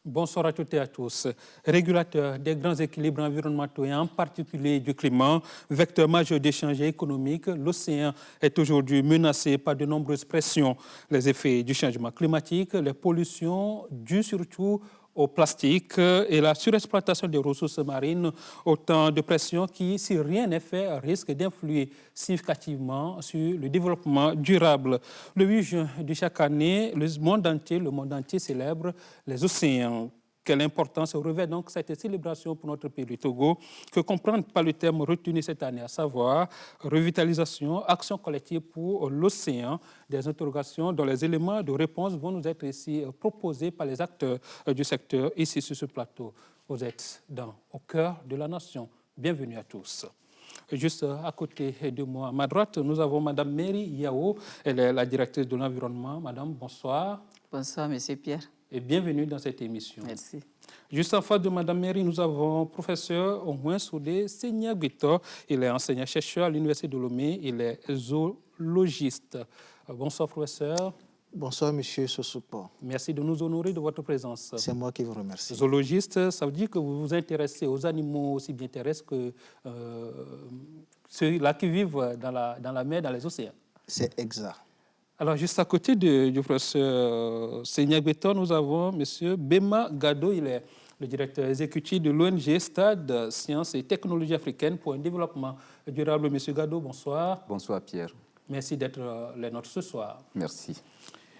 Bonsoir à toutes et à tous. Régulateur des grands équilibres environnementaux et en particulier du climat, vecteur majeur d'échanges économiques, l'océan est aujourd'hui menacé par de nombreuses pressions. Les effets du changement climatique, les pollutions dues surtout au plastique et la surexploitation des ressources marines, autant de pressions qui, si rien n'est fait, risquent d'influer significativement sur le développement durable. Le 8 juin de chaque année, le monde entier célèbre les océans. Quelle importance revêt donc cette célébration pour notre pays, le Togo, que comprendre par le terme retenu cette année, à savoir revitalisation, action collective pour l'océan, des interrogations dont les éléments de réponse vont nous être ici proposés par les acteurs du secteur ici sur ce plateau. Vous êtes au cœur de la nation. Bienvenue à tous. Juste à côté de moi, à ma droite, nous avons Mme Mary Yao. Elle est la directrice de l'environnement. Madame, bonsoir. Bonsoir, Monsieur Pierre. Et bienvenue dans cette émission. Merci. Juste en face de Mme Mary, nous avons professeur Onguin Soudé Segnabito. Il est enseignant-chercheur à l'Université de Lomé. Il est zoologiste. Bonsoir, professeur. Bonsoir, Monsieur Sosupo. Merci de nous honorer de votre présence. C'est moi qui vous remercie. Zoologiste, ça veut dire que vous vous intéressez aux animaux aussi bien terrestres que ceux-là qui vivent dans la mer, dans les océans. C'est exact. Alors, juste à côté du professeur Segnabito, nous avons M. Bema Gado. Il est le directeur exécutif de l'ONG Stade Sciences et Technologies africaines pour un développement durable. M. Gado, bonsoir. Bonsoir, Pierre. Merci d'être les nôtres ce soir. Merci.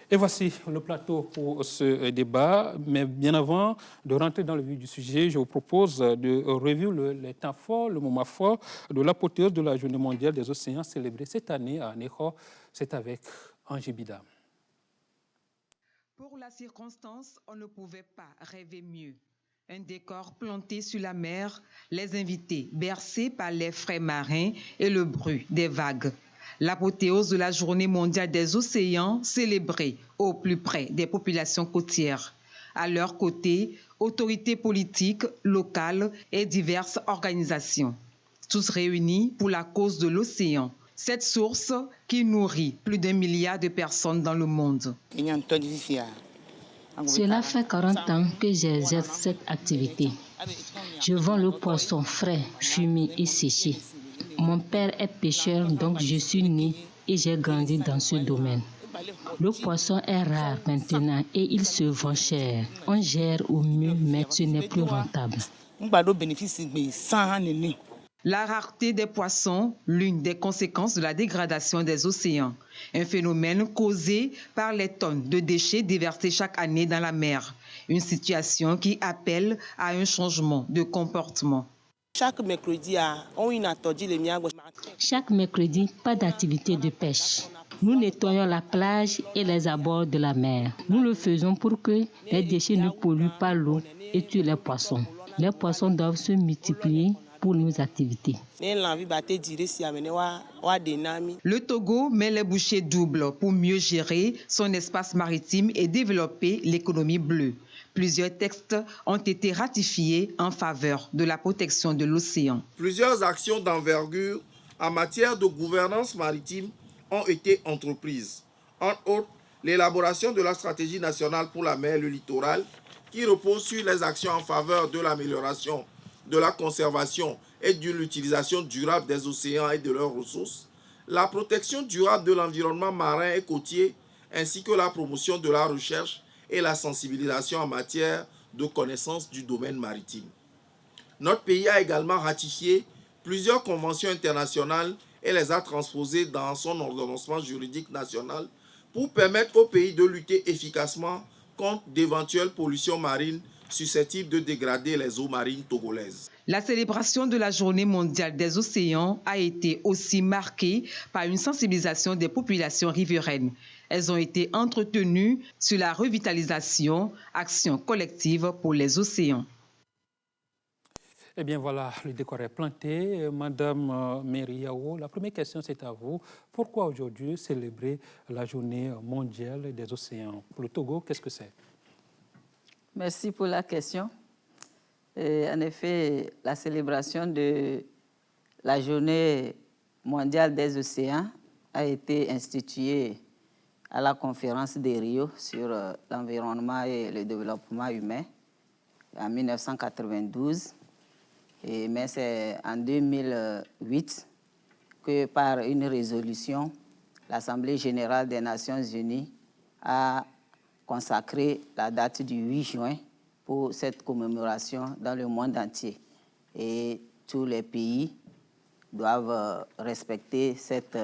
Et voici le plateau pour ce débat. Mais bien avant de rentrer dans le vif du sujet, je vous propose de revivre les temps forts, le moment fort de l'apothéose de la Journée mondiale des océans célébrée cette année à Ného. C'est avec Angie Bida. Pour la circonstance, on ne pouvait pas rêver mieux. Un décor planté sur la mer, les invités bercés par les frais marins et le bruit des vagues. L'apothéose de la Journée mondiale des océans célébrée au plus près des populations côtières. À leur côté, autorités politiques, locales et diverses organisations. Tous réunis pour la cause de l'océan. Cette source qui nourrit plus d'1 milliard de personnes dans le monde. Cela fait 40 ans que j'exerce cette activité. Je vends le poisson frais, fumé et séché. Mon père est pêcheur, donc je suis né et j'ai grandi dans ce domaine. Le poisson est rare maintenant et il se vend cher. On gère au mieux, mais ce n'est plus rentable. La rareté des poissons, l'une des conséquences de la dégradation des océans. Un phénomène causé par les tonnes de déchets déversés chaque année dans la mer. Une situation qui appelle à un changement de comportement. Chaque mercredi, pas d'activité de pêche. Nous nettoyons la plage et les abords de la mer. Nous le faisons pour que les déchets ne polluent pas l'eau et tuent les poissons. Les poissons doivent se multiplier pour nos activités. Le Togo met les bouchées doubles pour mieux gérer son espace maritime et développer l'économie bleue. Plusieurs textes ont été ratifiés en faveur de la protection de l'océan. Plusieurs actions d'envergure en matière de gouvernance maritime ont été entreprises. Entre autres, l'élaboration de la stratégie nationale pour la mer et le littoral, qui repose sur les actions en faveur de l'amélioration de la conservation et de l'utilisation durable des océans et de leurs ressources, la protection durable de l'environnement marin et côtier, ainsi que la promotion de la recherche et la sensibilisation en matière de connaissance du domaine maritime. Notre pays a également ratifié plusieurs conventions internationales et les a transposées dans son ordonnancement juridique national pour permettre au pays de lutter efficacement contre d'éventuelles pollutions marines susceptibles de dégrader les eaux marines togolaises. La célébration de la Journée mondiale des océans a été aussi marquée par une sensibilisation des populations riveraines. Elles ont été entretenues sur la revitalisation, action collective pour les océans. Eh bien voilà, le décor est planté. Madame Mary Yao, la première question c'est à vous. Pourquoi aujourd'hui célébrer la Journée mondiale des océans? Pour le Togo, qu'est-ce que c'est? Merci pour la question. Et en effet, la célébration de la Journée mondiale des océans a été instituée à la conférence de Rio sur l'environnement et le développement humain en 1992, mais c'est en 2008 que par une résolution, l'Assemblée générale des Nations unies a consacré la date du 8 juin pour cette commémoration dans le monde entier. Et tous les pays doivent respecter cet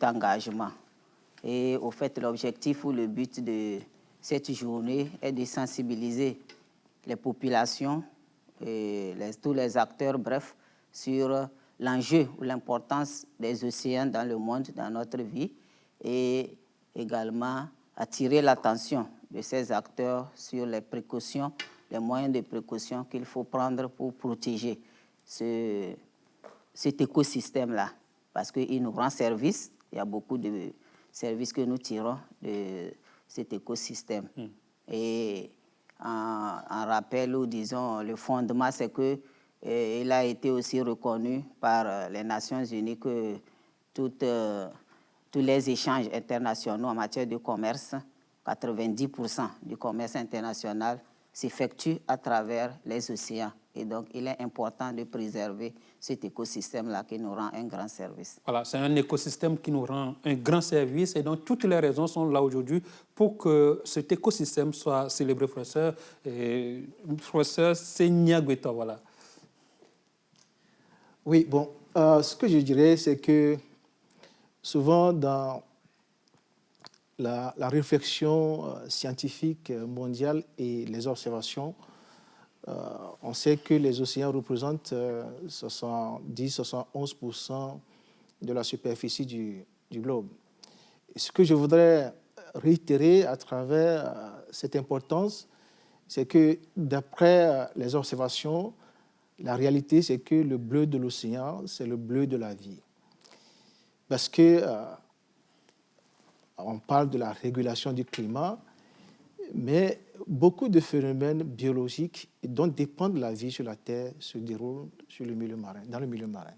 engagement. Et au fait, l'objectif ou le but de cette journée est de sensibiliser les populations, et tous les acteurs, bref, sur l'enjeu ou l'importance des océans dans le monde, dans notre vie, et également attirer l'attention de ces acteurs sur les précautions, les moyens de précaution qu'il faut prendre pour protéger cet écosystème-là, parce qu'il nous rend service. Il y a beaucoup de services que nous tirons de cet écosystème. Et en rappel, ou disons, le fondement, c'est que il a été aussi reconnu par les Nations Unies que tous les échanges internationaux en matière de commerce, 90% du commerce international s'effectue à travers les océans. Et donc, il est important de préserver cet écosystème-là qui nous rend un grand service. Voilà, c'est un écosystème qui nous rend un grand service. Et donc, toutes les raisons sont là aujourd'hui pour que cet écosystème soit célébré, professeur. Et professeur Senyagweta, voilà. Oui, bon, ce que je dirais, c'est que souvent dans la réflexion scientifique mondiale et les observations, on sait que les océans représentent 70-71% de la superficie du globe. Et ce que je voudrais réitérer à travers cette importance, c'est que d'après les observations, la réalité, c'est que le bleu de l'océan, c'est le bleu de la vie. Parce que on parle de la régulation du climat, mais beaucoup de phénomènes biologiques dont dépend la vie sur la Terre se déroulent sur le milieu marin, dans le milieu marin.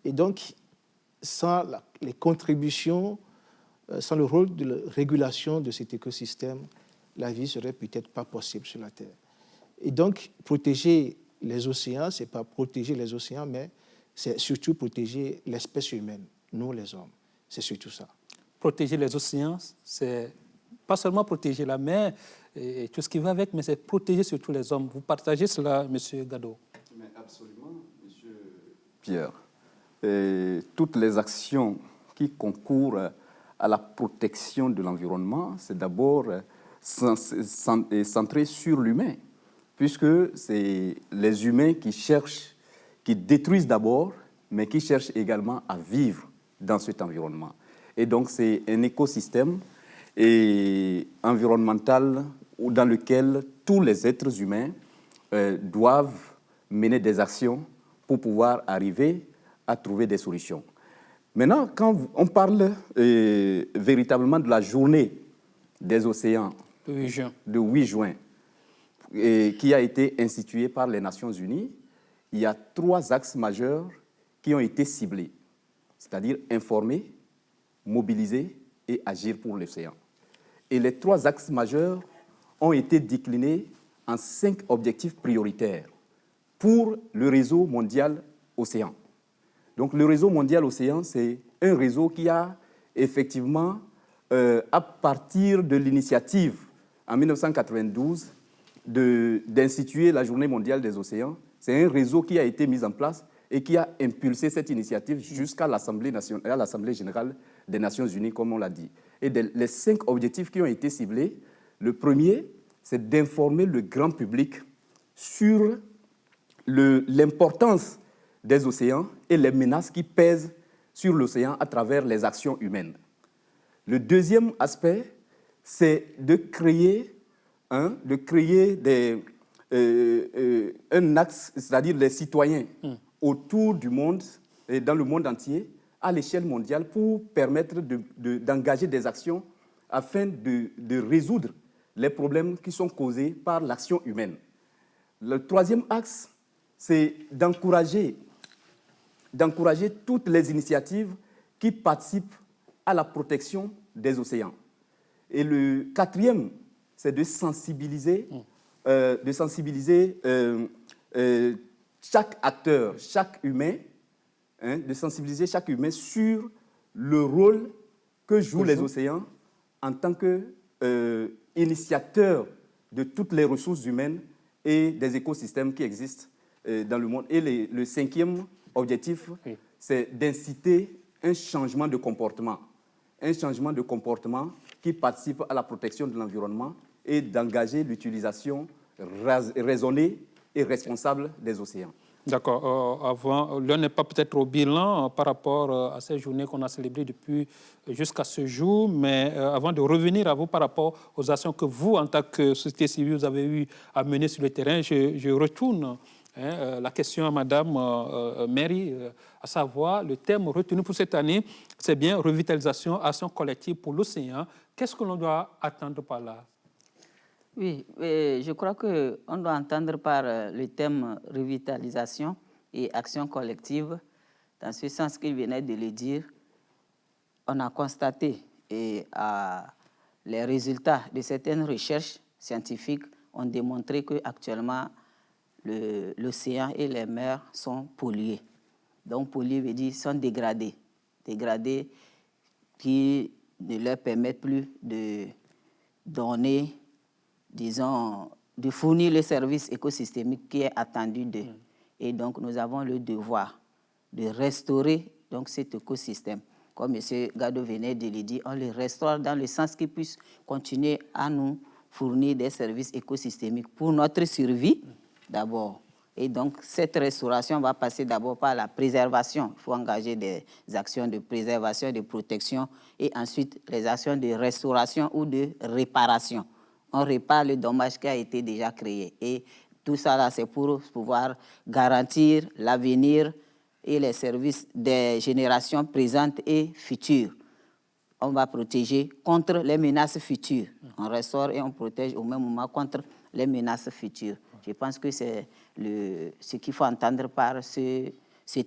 Et donc, sans les contributions, sans le rôle de la régulation de cet écosystème, la vie serait peut-être pas possible sur la Terre. Et donc, protéger les océans, ce n'est pas protéger les océans, mais c'est surtout protéger l'espèce humaine, nous les hommes. C'est surtout ça. Protéger les océans, c'est pas seulement protéger la mer et tout ce qui va avec, mais c'est protéger surtout les hommes. Vous partagez cela, M. Gado? Mais absolument, M. Pierre. Et toutes les actions qui concourent à la protection de l'environnement, c'est d'abord centré sur l'humain, puisque c'est les humains qui cherchent, qui détruisent d'abord, mais qui cherchent également à vivre dans cet environnement. Et donc, c'est un écosystème environnemental dans lequel tous les êtres humains doivent mener des actions pour pouvoir arriver à trouver des solutions. Maintenant, quand on parle véritablement de la journée des océans de 8 juin, qui a été instituée par les Nations Unies, il y a 3 axes majeurs qui ont été ciblés, c'est-à-dire informer, mobiliser et agir pour l'océan. Et les 3 axes majeurs ont été déclinés en 5 objectifs prioritaires pour le réseau mondial océan. Donc le réseau mondial océan, c'est un réseau qui a effectivement, à partir de l'initiative en 1992 d'instituer la Journée mondiale des océans, c'est un réseau qui a été mis en place et qui a impulsé cette initiative jusqu'à l'Assemblée générale des Nations Unies, comme on l'a dit. Et les 5 objectifs qui ont été ciblés, le premier, c'est d'informer le grand public sur l'importance des océans et les menaces qui pèsent sur l'océan à travers les actions humaines. Le deuxième aspect, c'est de créer un axe, c'est-à-dire les citoyens autour du monde et dans le monde entier, à l'échelle mondiale, pour permettre d'engager des actions afin de résoudre les problèmes qui sont causés par l'action humaine. Le troisième axe, c'est d'encourager toutes les initiatives qui participent à la protection des océans. Et le quatrième, c'est de sensibiliser de sensibiliser chaque acteur, chaque humain, de sensibiliser chaque humain sur le rôle que jouent les océans en tant qu'initiateurs de toutes les ressources humaines et des écosystèmes qui existent dans le monde. Et le cinquième objectif, c'est d'inciter un changement de comportement qui participe à la protection de l'environnement et d'engager l'utilisation raisonnée et responsable des océans. D'accord. L'un n'est pas peut-être au bilan par rapport à ces journées qu'on a célébrées depuis jusqu'à ce jour, mais avant de revenir à vous par rapport aux actions que vous, en tant que société civile, vous avez eu à mener sur le terrain, je retourne la question à Madame Mary, à savoir le thème retenu pour cette année, c'est bien revitalisation, action collective pour l'océan. Qu'est-ce que l'on doit attendre par là? Oui, je crois qu'on doit entendre par le thème revitalisation et action collective, dans ce sens qu'il venait de le dire. On a constaté les résultats de certaines recherches scientifiques ont démontré qu'actuellement, l'océan et les mers sont pollués. Donc, pollués veut dire sont dégradés qui ne leur permettent plus de donner, disons, de fournir le service écosystémique qui est attendu d'eux. Et donc, nous avons le devoir de restaurer donc, cet écosystème. Comme M. Gado venait de le dire, on le restaure dans le sens qu'il puisse continuer à nous fournir des services écosystémiques pour notre survie d'abord. Et donc, cette restauration va passer d'abord par la préservation. Il faut engager des actions de préservation, de protection, et ensuite les actions de restauration ou de réparation. On répare le dommage qui a été déjà créé. Et tout ça, là, c'est pour pouvoir garantir l'avenir et les services des générations présentes et futures. On va protéger contre les menaces futures. On restaure et on protège au même moment contre les menaces futures. Je pense que c'est ce qu'il faut entendre par ce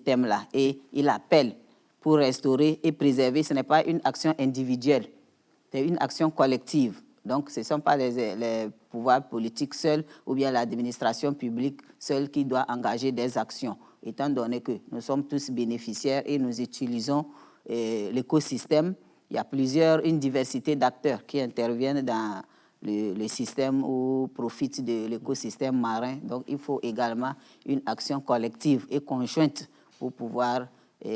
thème-là. Et il appelle pour restaurer et préserver. Ce n'est pas une action individuelle, c'est une action collective. Donc, ce ne sont pas les pouvoirs politiques seuls ou bien l'administration publique seule qui doit engager des actions, étant donné que nous sommes tous bénéficiaires et nous utilisons l'écosystème. Il y a une diversité d'acteurs qui interviennent dans le système ou profitent de l'écosystème marin. Donc, il faut également une action collective et conjointe pour pouvoir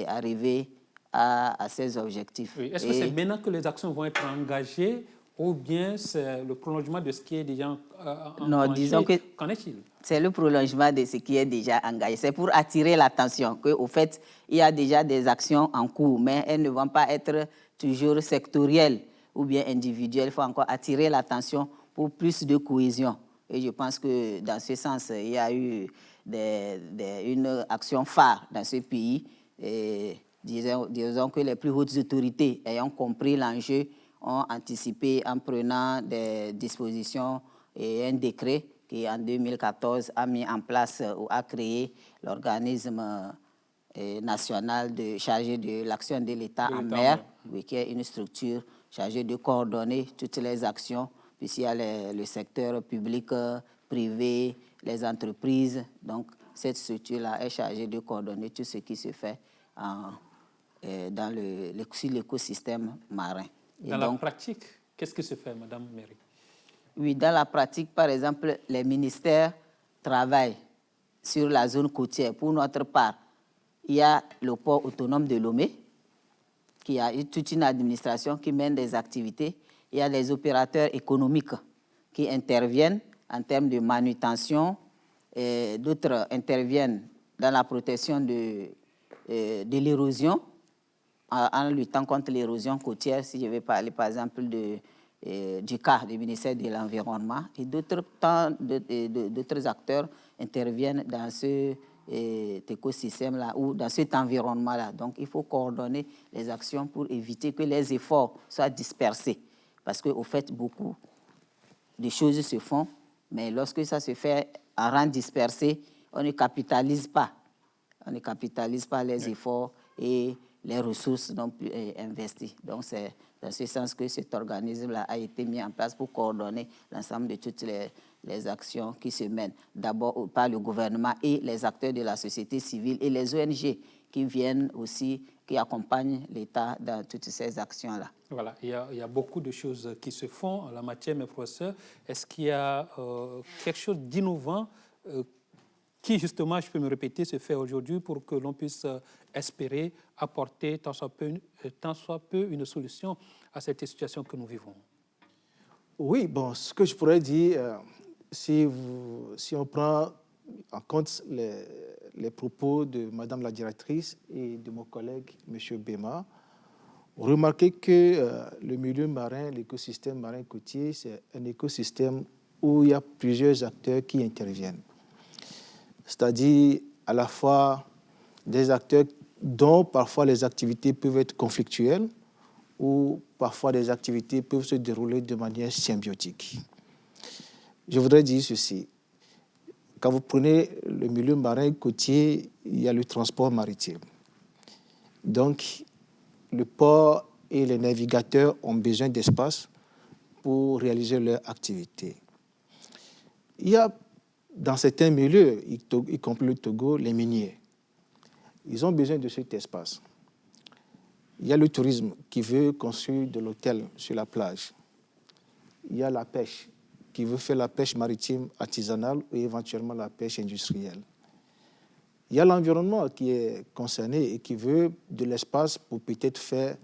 arriver à ces objectifs. Oui. Est-ce que c'est maintenant que les actions vont être engagées ou bien c'est le prolongement de ce qui est déjà engagé? Non, disons que qu'en est-il? C'est le prolongement de ce qui est déjà engagé. C'est pour attirer l'attention qu'au fait, il y a déjà des actions en cours, mais elles ne vont pas être toujours sectorielles ou bien individuelles. Il faut encore attirer l'attention pour plus de cohésion. Et je pense que dans ce sens, il y a eu une action phare dans ce pays. Et disons que les plus hautes autorités ayant compris l'enjeu ont anticipé en prenant des dispositions et un décret qui, en 2014, a mis en place ou a créé l'organisme national chargé de l'action de l'État en mer, qui est une structure chargée de coordonner toutes les actions, puisqu'il y a le secteur public, privé, les entreprises. Donc, cette structure-là est chargée de coordonner tout ce qui se fait sur l'écosystème marin. Dans la pratique, qu'est-ce qui se fait, Madame Mary? Oui, dans la pratique, par exemple, les ministères travaillent sur la zone côtière. Pour notre part, il y a le port autonome de Lomé, qui a toute une administration qui mène des activités. Il y a les opérateurs économiques qui interviennent en termes de manutention. D'autres interviennent dans la protection de l'érosion, en luttant contre l'érosion côtière, si je vais parler par exemple du cas du ministère de l'Environnement. Et d'autres acteurs interviennent dans cet écosystème-là ou dans cet environnement-là. Donc, il faut coordonner les actions pour éviter que les efforts soient dispersés. Parce qu'au fait, beaucoup de choses se font, mais lorsque ça se fait en rang dispersé, on ne capitalise pas. On ne capitalise pas les efforts et les ressources non plus investies. Donc, c'est dans ce sens que cet organisme-là a été mis en place pour coordonner l'ensemble de toutes les actions qui se mènent, d'abord par le gouvernement et les acteurs de la société civile et les ONG qui viennent aussi, qui accompagnent l'État dans toutes ces actions-là. Voilà, il y a beaucoup de choses qui se font en la matière, mes professeurs. Est-ce qu'il y a quelque chose d'innovant qui, justement, je peux me répéter, se fait aujourd'hui pour que l'on puisse espérer apporter tant soit peu une solution à cette situation que nous vivons? Oui, bon, ce que je pourrais dire, si on prend en compte les propos de Madame la directrice et de mon collègue, M. Bema, remarquez que le milieu marin, l'écosystème marin côtier, c'est un écosystème où il y a plusieurs acteurs qui interviennent. C'est-à-dire à la fois des acteurs dont parfois les activités peuvent être conflictuelles ou parfois des activités peuvent se dérouler de manière symbiotique. Je voudrais dire ceci. Quand vous prenez le milieu marin côtier, il y a le transport maritime. Donc, le port et les navigateurs ont besoin d'espace pour réaliser leur activité. Il y a dans certains milieux, y compris le Togo, les miniers. Ils ont besoin de cet espace. Il y a le tourisme qui veut construire de l'hôtel sur la plage. Il y a la pêche qui veut faire la pêche maritime artisanale ou éventuellement la pêche industrielle. Il y a l'environnement qui est concerné et qui veut de l'espace pour peut-être faire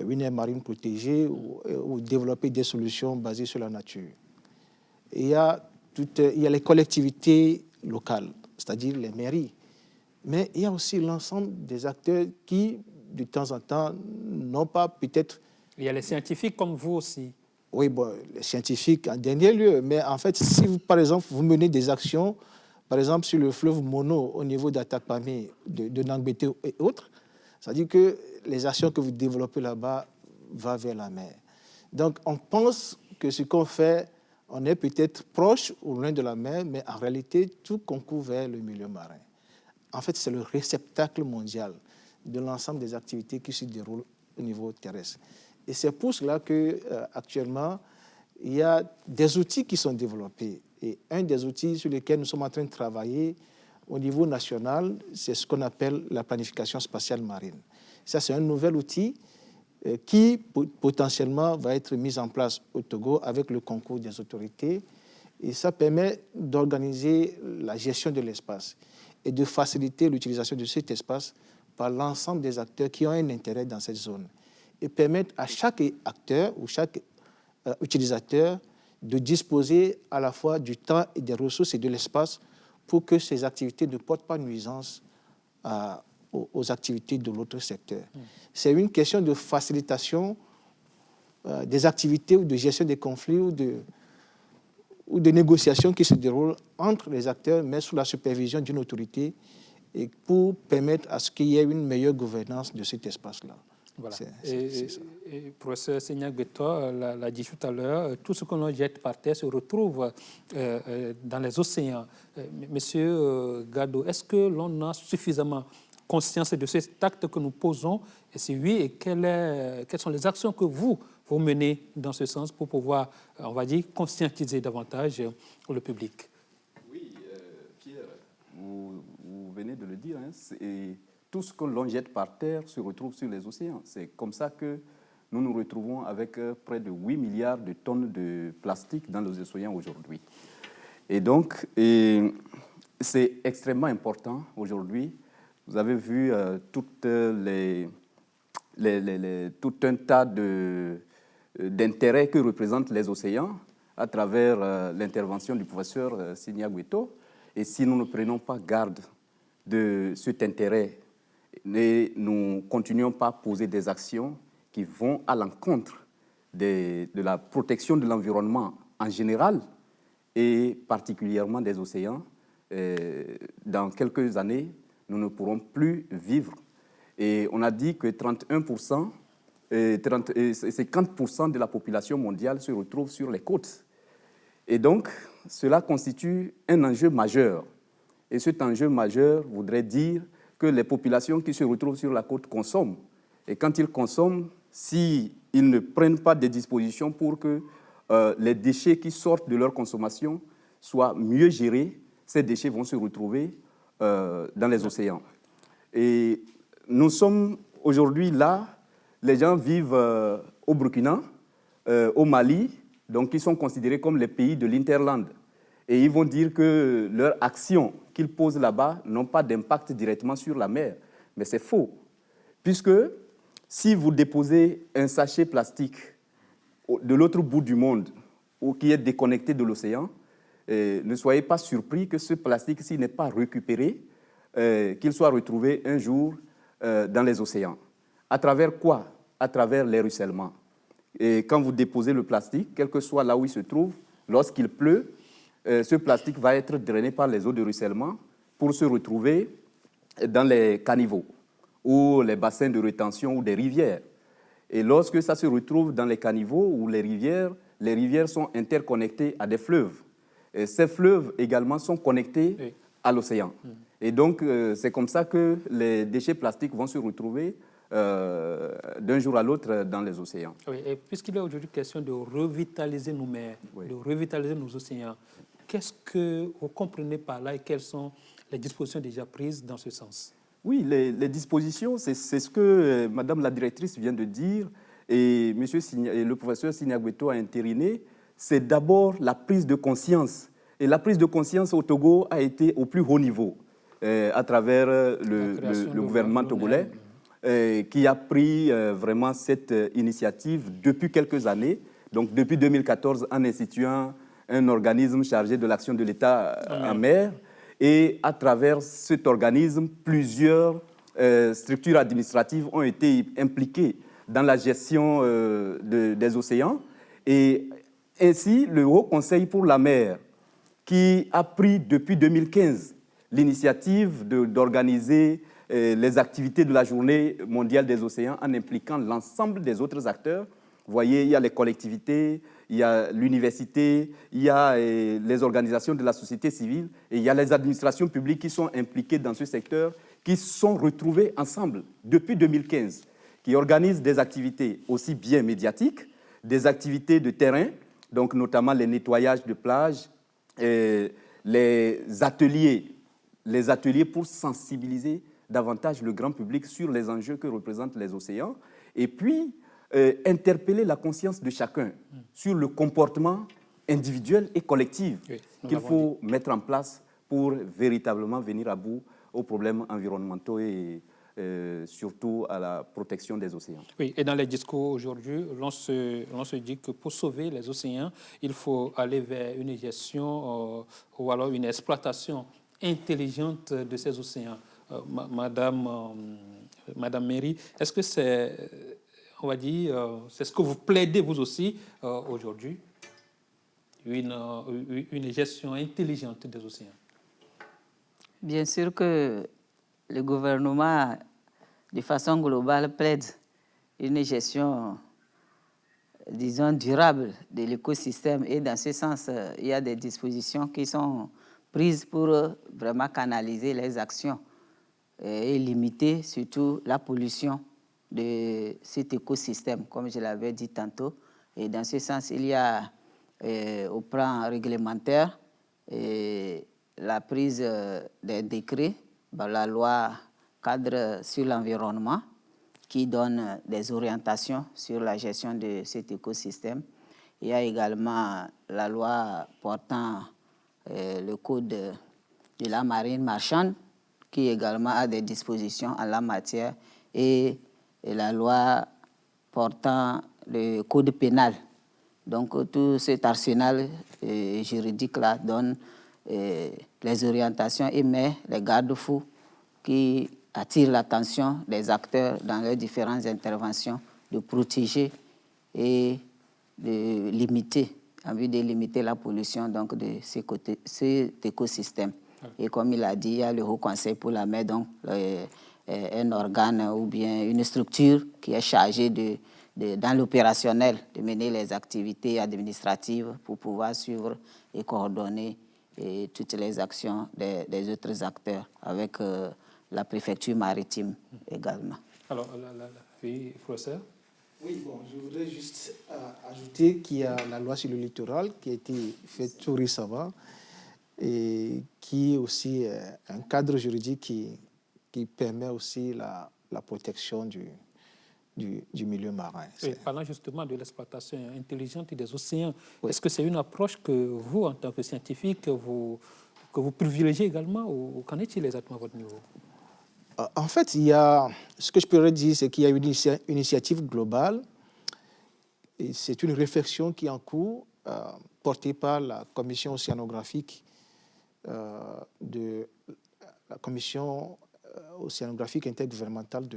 une aire marine protégée ou développer des solutions basées sur la nature. Et il y a les collectivités locales, c'est-à-dire les mairies. Mais il y a aussi l'ensemble des acteurs qui, de temps en temps, n'ont pas peut-être... Il y a les scientifiques comme vous aussi. Oui, bon, les scientifiques en dernier lieu. Mais en fait, si vous, par exemple, vous menez des actions, par exemple, sur le fleuve Mono, au niveau d'Atakpamé, de Nangbete et autres, c'est-à-dire que les actions que vous développez là-bas vont vers la mer. Donc, on pense que ce qu'on fait, on est peut-être proche ou loin de la mer, mais en réalité, tout concourt vers le milieu marin. En fait, c'est le réceptacle mondial de l'ensemble des activités qui se déroulent au niveau terrestre. Et c'est pour cela qu'actuellement, il y a des outils qui sont développés. Et un des outils sur lesquels nous sommes en train de travailler au niveau national, c'est ce qu'on appelle la planification spatiale marine. Ça, c'est un nouvel outil qui potentiellement va être mis en place au Togo avec le concours des autorités. Et ça permet d'organiser la gestion de l'espace et de faciliter l'utilisation de cet espace par l'ensemble des acteurs qui ont un intérêt dans cette zone. Et permettre à chaque acteur ou chaque utilisateur de disposer à la fois du temps et des ressources et de l'espace pour que ces activités ne portent pas nuisance aux activités de l'autre secteur. C'est une question de facilitation des activités ou de gestion des conflits ou de négociations qui se déroulent entre les acteurs, mais sous la supervision d'une autorité, et pour permettre à ce qu'il y ait une meilleure gouvernance de cet espace-là. Voilà. Et professeur Segnang-Beto l'a dit tout à l'heure, tout ce que l'on jette par terre se retrouve dans les océans. Monsieur Gado, est-ce que l'on a suffisamment conscience de cet acte que nous posons? Et si oui, et quelles sont les actions que vous menez dans ce sens pour pouvoir, on va dire, conscientiser davantage le public? Oui, Pierre, vous venez de le dire, tout ce que l'on jette par terre se retrouve sur les océans. C'est comme ça que nous nous retrouvons avec près de 8 milliards de tonnes de plastique dans les océans aujourd'hui. Et donc, c'est extrêmement important aujourd'hui. Vous avez vu tout un tas d'intérêts que représentent les océans à travers l'intervention du professeur Segnang-Beto. Et si nous ne prenons pas garde de cet intérêt, et nous ne continuons pas à poser des actions qui vont à l'encontre de la protection de l'environnement en général et particulièrement des océans, dans quelques années, nous ne pourrons plus vivre. Et on a dit que 31% et 50% de la population mondiale se retrouvent sur les côtes. Et donc, cela constitue un enjeu majeur. Et cet enjeu majeur voudrait dire que les populations qui se retrouvent sur la côte consomment. Et quand ils consomment, s'ils ne prennent pas des dispositions pour que les déchets qui sortent de leur consommation soient mieux gérés, ces déchets vont se retrouver dans les océans. Et nous sommes aujourd'hui là, les gens vivent au Burkina, au Mali, donc ils sont considérés comme les pays de l'Interland. Et ils vont dire que leurs actions qu'ils posent là-bas n'ont pas d'impact directement sur la mer. Mais c'est faux, puisque si vous déposez un sachet plastique de l'autre bout du monde ou qui est déconnecté de l'océan, ne soyez pas surpris que ce plastique, s'il n'est pas récupéré, qu'il soit retrouvé un jour dans les océans. À travers quoi? À travers les ruissellements. Et quand vous déposez le plastique, quel que soit là où il se trouve, lorsqu'il pleut, ce plastique va être drainé par les eaux de ruissellement pour se retrouver dans les caniveaux ou les bassins de rétention ou des rivières. Et lorsque ça se retrouve dans les caniveaux ou les rivières sont interconnectées à des fleuves. Et ces fleuves également sont connectés à l'océan. Et donc, c'est comme ça que les déchets plastiques vont se retrouver d'un jour à l'autre dans les océans. Oui, et puisqu'il est aujourd'hui question de revitaliser nos mers, de revitaliser nos océans, qu'est-ce que vous comprenez par là et quelles sont les dispositions déjà prises dans ce sens? Oui, les dispositions, c'est ce que Madame la directrice vient de dire et le professeur Signagweto a entériné. C'est d'abord la prise de conscience. Et la prise de conscience au Togo a été au plus haut niveau à travers le gouvernement togolais qui a pris vraiment cette initiative depuis quelques années, donc depuis 2014 en instituant un organisme chargé de l'action de l'État en mer. Et à travers cet organisme, plusieurs structures administratives ont été impliquées dans la gestion des océans. Et ainsi, le Haut Conseil pour la mer, qui a pris depuis 2015 l'initiative d'organiser les activités de la Journée mondiale des océans en impliquant l'ensemble des autres acteurs. Vous voyez, il y a les collectivités, il y a l'université, il y a les organisations de la société civile et il y a les administrations publiques qui sont impliquées dans ce secteur, qui sont retrouvées ensemble depuis 2015, qui organisent des activités aussi bien médiatiques, des activités de terrain, donc notamment les nettoyages de plages, les ateliers pour sensibiliser davantage le grand public sur les enjeux que représentent les océans, et puis interpeller la conscience de chacun sur le comportement individuel et collectif qu'il faut mettre en place pour véritablement venir à bout aux problèmes environnementaux et surtout à la protection des océans. Oui, et dans les discours aujourd'hui, l'on se dit que pour sauver les océans, il faut aller vers une gestion ou alors une exploitation intelligente de ces océans. Madame Méry, est-ce que c'est, on va dire, c'est ce que vous plaidez vous aussi aujourd'hui, une gestion intelligente des océans? Bien sûr que le gouvernement, de façon globale, plaide une gestion, disons, durable de l'écosystème. Et dans ce sens, il y a des dispositions qui sont prises pour vraiment canaliser les actions et limiter surtout la pollution de cet écosystème, comme je l'avais dit tantôt. Et dans ce sens, il y a au plan réglementaire la prise des décrets, la loi cadre sur l'environnement qui donne des orientations sur la gestion de cet écosystème. Il y a également la loi portant le code de la marine marchande qui également a des dispositions en la matière et la loi portant le code pénal. Donc tout cet arsenal juridique-là donne les orientations et met les garde-fous qui attirent l'attention des acteurs dans leurs différentes interventions de protéger et de limiter, en vue de limiter la pollution donc, de cet écosystème. Et comme il a dit, il y a le Haut Conseil pour la mer, donc un organe ou bien une structure qui est chargée dans l'opérationnel de mener les activités administratives pour pouvoir suivre et coordonner toutes les actions des autres acteurs avec la préfecture maritime également. Alors, oui, professeur? Oui, bon, je voudrais juste ajouter qu'il y a la loi sur le littoral qui a été faite tout récemment et qui est aussi un cadre juridique qui permet aussi la protection du milieu marin. Oui, parlant justement de l'exploitation intelligente des océans, oui. Est-ce que c'est une approche que vous, en tant que scientifique, que vous privilégiez également ou qu'en est-il exactement à votre niveau? En fait, il y a, ce que je pourrais dire, c'est qu'il y a une initiative globale et c'est une réflexion qui est en cours, portée par la commission océanographique de la commission océanographique intergouvernementale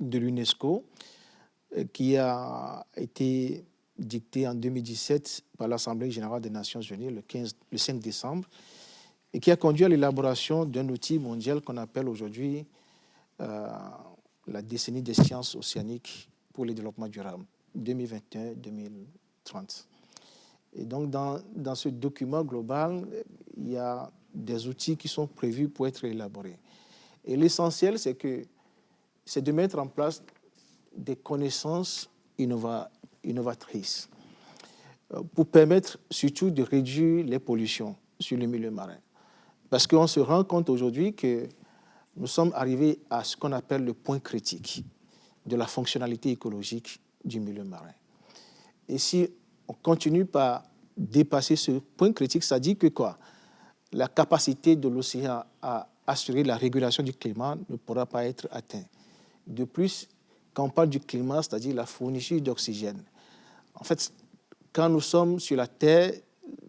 de l'UNESCO, qui a été dictée en 2017 par l'Assemblée générale des Nations unies le 5 décembre, et qui a conduit à l'élaboration d'un outil mondial qu'on appelle aujourd'hui la décennie des sciences océaniques pour le développement durable, 2021-2030. Et donc, dans ce document global, il y a des outils qui sont prévus pour être élaborés. Et l'essentiel, c'est de mettre en place des connaissances innovatrices pour permettre surtout de réduire les pollutions sur le milieu marin. Parce qu'on se rend compte aujourd'hui que nous sommes arrivés à ce qu'on appelle le point critique de la fonctionnalité écologique du milieu marin. Et si on continue par dépasser ce point critique, ça dit que quoi? La capacité de l'océan à assurer la régulation du climat ne pourra pas être atteinte. De plus, quand on parle du climat, c'est-à-dire la fourniture d'oxygène, en fait, quand nous sommes sur la Terre,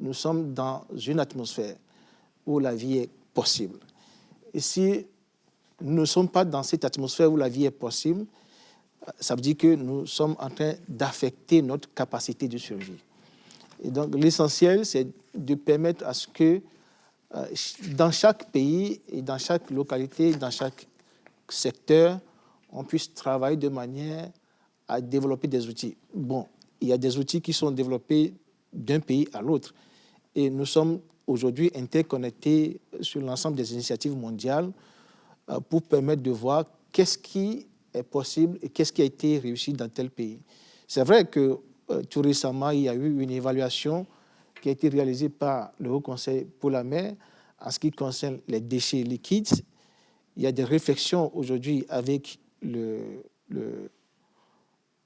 nous sommes dans une atmosphère où la vie est possible. Et si nous ne sommes pas dans cette atmosphère où la vie est possible, ça veut dire que nous sommes en train d'affecter notre capacité de survie. Et donc, l'essentiel, c'est de permettre à ce que dans chaque pays et dans chaque localité, dans chaque secteur, on puisse travailler de manière à développer des outils. Bon, il y a des outils qui sont développés d'un pays à l'autre. Et nous sommes aujourd'hui interconnectés sur l'ensemble des initiatives mondiales pour permettre de voir qu'est-ce qui est possible et qu'est-ce qui a été réussi dans tel pays. C'est vrai que tout récemment, il y a eu une évaluation qui a été réalisée par le Haut Conseil pour la mer en ce qui concerne les déchets liquides. Il y a des réflexions aujourd'hui avec le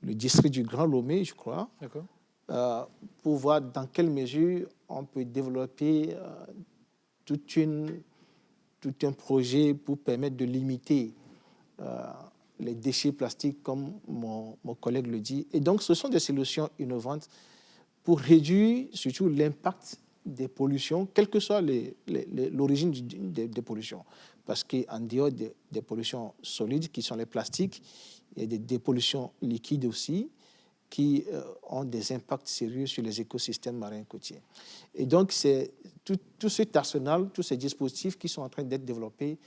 district du Grand Lomé, je crois, pour voir dans quelle mesure on peut développer tout un projet pour permettre de limiter les déchets plastiques, comme mon collègue le dit. Et donc, ce sont des solutions innovantes pour réduire surtout l'impact des pollutions, quelle que soit l'origine des pollutions. Parce qu'en dehors des pollutions solides, qui sont les plastiques, il y a des pollutions liquides aussi, qui ont des impacts sérieux sur les écosystèmes marins côtiers. Et donc, c'est tout cet arsenal, tous ces dispositifs qui sont en train d'être développés,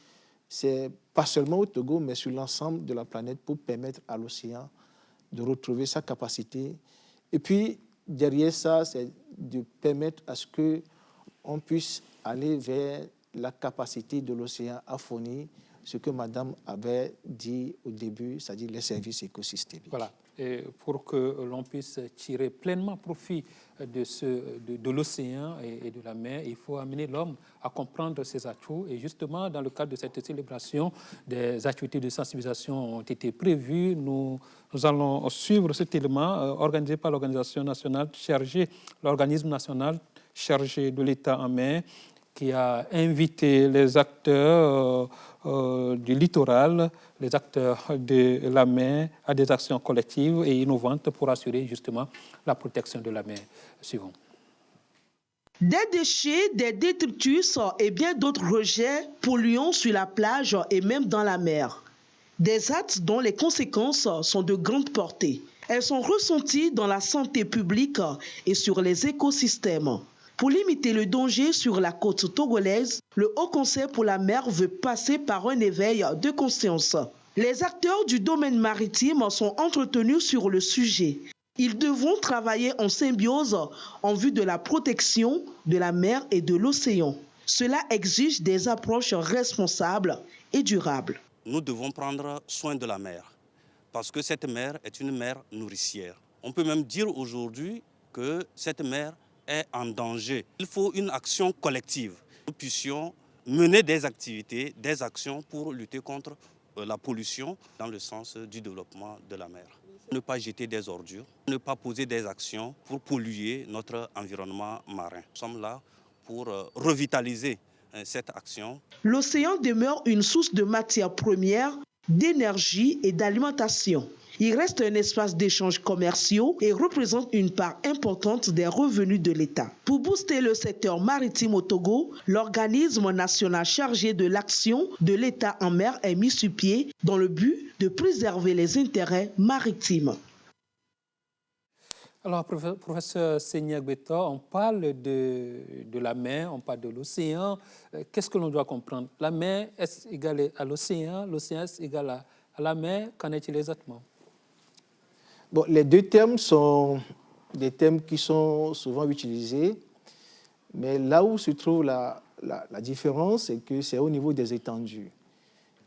c'est pas seulement au Togo, mais sur l'ensemble de la planète pour permettre à l'océan de retrouver sa capacité. Et puis, derrière ça, c'est de permettre à ce qu'on puisse aller vers la capacité de l'océan à fournir ce que Madame avait dit au début, c'est-à-dire les services écosystémiques. Voilà. Et pour que l'on puisse tirer pleinement profit de l'océan et de la mer, il faut amener l'homme à comprendre ses atouts. Et justement, dans le cadre de cette célébration, des activités de sensibilisation ont été prévues. Nous allons suivre cet élément organisé par l'organisation nationale chargée, l'organisme national chargé de l'État en mer, qui a invité les acteurs du littoral, les acteurs de la mer à des actions collectives et innovantes pour assurer justement la protection de la mer. Suivons. Des déchets, des détritus et bien d'autres rejets polluants sur la plage et même dans la mer. Des actes dont les conséquences sont de grande portée. Elles sont ressenties dans la santé publique et sur les écosystèmes. Pour limiter le danger sur la côte togolaise, le Haut Conseil pour la mer veut passer par un éveil de conscience. Les acteurs du domaine maritime sont entretenus sur le sujet. Ils devront travailler en symbiose en vue de la protection de la mer et de l'océan. Cela exige des approches responsables et durables. Nous devons prendre soin de la mer parce que cette mer est une mer nourricière. On peut même dire aujourd'hui que cette mer est en danger. Il faut une action collective. Nous puissions mener des activités, des actions pour lutter contre la pollution dans le sens du développement de la mer. Ne pas jeter des ordures, ne pas poser des actions pour polluer notre environnement marin. Nous sommes là pour revitaliser cette action. L'océan demeure une source de matières premières, d'énergie et d'alimentation. Il reste un espace d'échanges commerciaux et représente une part importante des revenus de l'État. Pour booster le secteur maritime au Togo, l'organisme national chargé de l'action de l'État en mer est mis sur pied dans le but de préserver les intérêts maritimes. Alors, professeur Seigneur Beta, on parle de la mer, on parle de l'océan. Qu'est-ce que l'on doit comprendre? La mer est égale à l'océan est égal à la mer. Qu'en est-il exactement? Bon, les deux termes sont des termes qui sont souvent utilisés, mais là où se trouve la différence, c'est que c'est au niveau des étendues.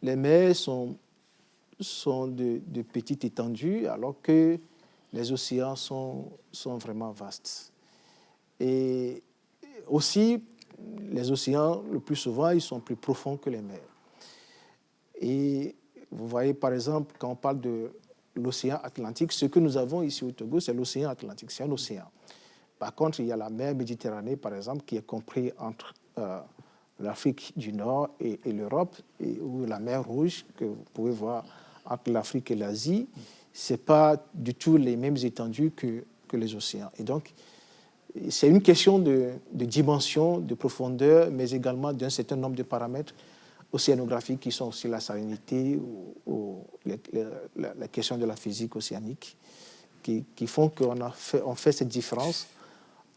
Les mers sont de petites étendues, alors que les océans sont vraiment vastes. Et aussi, les océans, le plus souvent, ils sont plus profonds que les mers. Et vous voyez, par exemple, quand on parle de l'océan Atlantique, ce que nous avons ici au Togo, c'est l'océan Atlantique, c'est un océan. Par contre, il y a la mer Méditerranée, par exemple, qui est comprise entre l'Afrique du Nord et l'Europe, ou la mer Rouge, que vous pouvez voir entre l'Afrique et l'Asie. Ce n'est pas du tout les mêmes étendues que les océans. Et donc, c'est une question de dimension, de profondeur, mais également d'un certain nombre de paramètres océanographiques qui sont aussi la salinité ou la question de la physique océanique qui font qu'on fait cette différence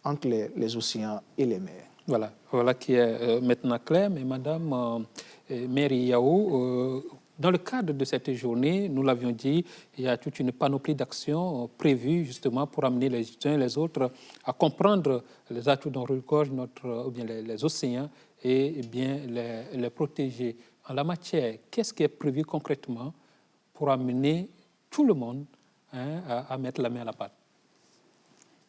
entre les océans et les mers. Voilà qui est maintenant clair. Mais Madame Mary Yao, dans le cadre de cette journée, nous l'avions dit, il y a toute une panoplie d'actions prévues justement pour amener les uns et les autres à comprendre les atouts dont regorgent les océans et bien les protéger. En la matière, qu'est-ce qui est prévu concrètement pour amener tout le monde à mettre la main à la pâte?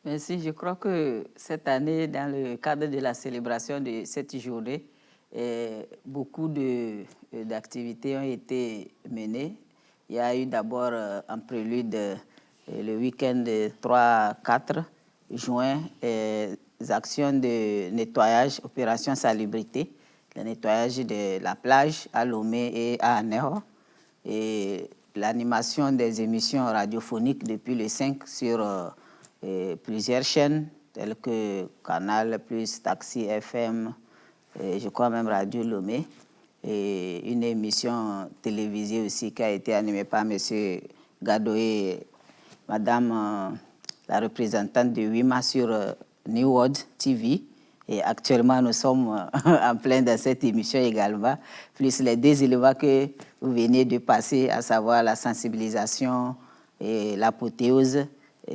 Merci. Je crois que cette année, dans le cadre de la célébration de cette journée, beaucoup d'activités ont été menées. Il y a eu d'abord en prélude le week-end 3-4 juin des actions de nettoyage, opération salubrité, le nettoyage de la plage à Lomé et à Aného, et l'animation des émissions radiophoniques depuis le 5 sur plusieurs chaînes telles que Canal+, Taxi FM, et je crois même Radio Lomé, et une émission télévisée aussi qui a été animée par M. Gado et Madame la représentante de WIMA sur New World TV. Et actuellement, nous sommes en plein dans cette émission également, plus les deux éléments que vous venez de passer, à savoir la sensibilisation et l'apothéose,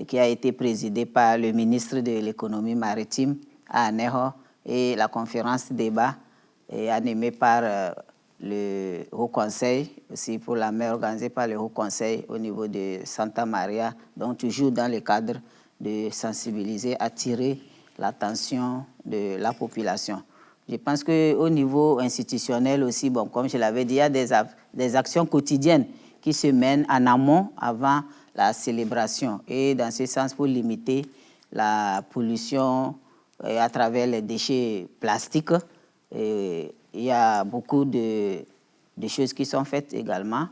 qui a été présidée par le ministre de l'économie maritime à Aného, et la conférence débat animée par le Haut Conseil, aussi pour la mer, organisée par le Haut Conseil au niveau de Santa Maria, donc toujours dans le cadre de sensibiliser, attirer l'attention de la population. Je pense qu'au niveau institutionnel aussi, bon, comme je l'avais dit, il y a des actions quotidiennes qui se mènent en amont avant la célébration. Et dans ce sens, pour limiter la pollution à travers les déchets plastiques, il y a beaucoup de choses qui sont faites également,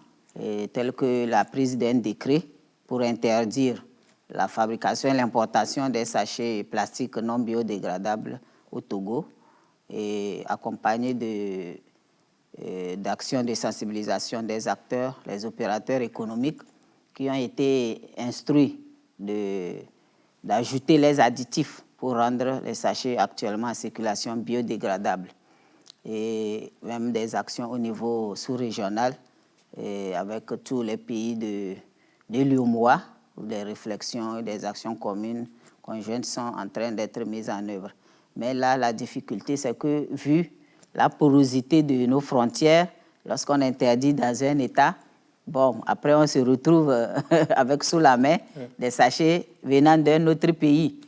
telles que la prise d'un décret pour interdire la fabrication et l'importation des sachets plastiques non biodégradables au Togo, et accompagné d'actions de sensibilisation des acteurs, les opérateurs économiques qui ont été instruits d'ajouter les additifs pour rendre les sachets actuellement en circulation biodégradables. Et même des actions au niveau sous-régional avec tous les pays de l'UMOA, où des réflexions et des actions communes conjointes sont en train d'être mises en œuvre. Mais là, la difficulté, c'est que, vu la porosité de nos frontières, lorsqu'on interdit dans un État, Bon, après, on se retrouve avec sous la main des sachets venant d'un autre pays.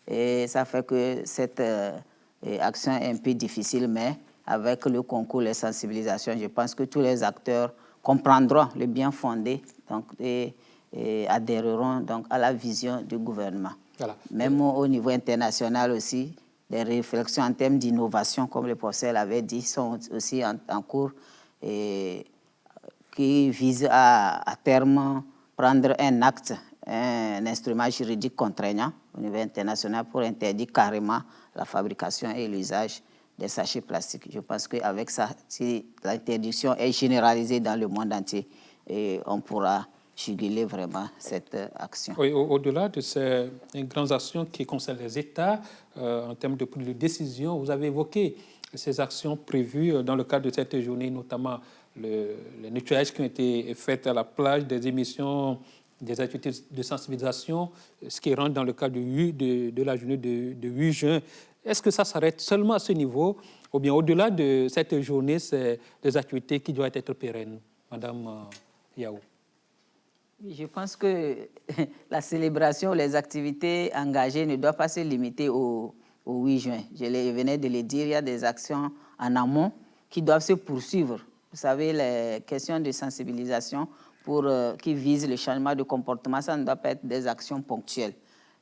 Et ça fait que cette action est un peu difficile, mais avec le concours, les sensibilisations, je pense que tous les acteurs comprendront le bien fondé donc, et adhéreront donc, à la vision du gouvernement. Voilà. Même au niveau international aussi, des réflexions en termes d'innovation, comme le professeur l'avait dit, sont aussi en cours et qui visent à terme prendre un acte, un instrument juridique contraignant au niveau international pour interdire carrément la fabrication et l'usage des sachets plastiques. Je pense qu'avec ça, si l'interdiction est généralisée dans le monde entier, on pourra juguler vraiment cette action. Oui, au-delà de ces grandes actions qui concernent les États, en termes de prise de décision, vous avez évoqué ces actions prévues dans le cadre de cette journée, notamment les nettoyages qui ont été faits à la plage, des émissions, des activités de sensibilisation, ce qui rentre dans le cadre de la journée de 8 juin. Est-ce que ça s'arrête seulement à ce niveau ou bien au-delà de cette journée, c'est des activités qui doivent être pérennes, Madame Yao? Je pense que la célébration, les activités engagées ne doivent pas se limiter au 8 juin. Je venais de le dire, il y a des actions en amont qui doivent se poursuivre. Vous savez, les questions de sensibilisation qui visent le changement de comportement, ça ne doit pas être des actions ponctuelles.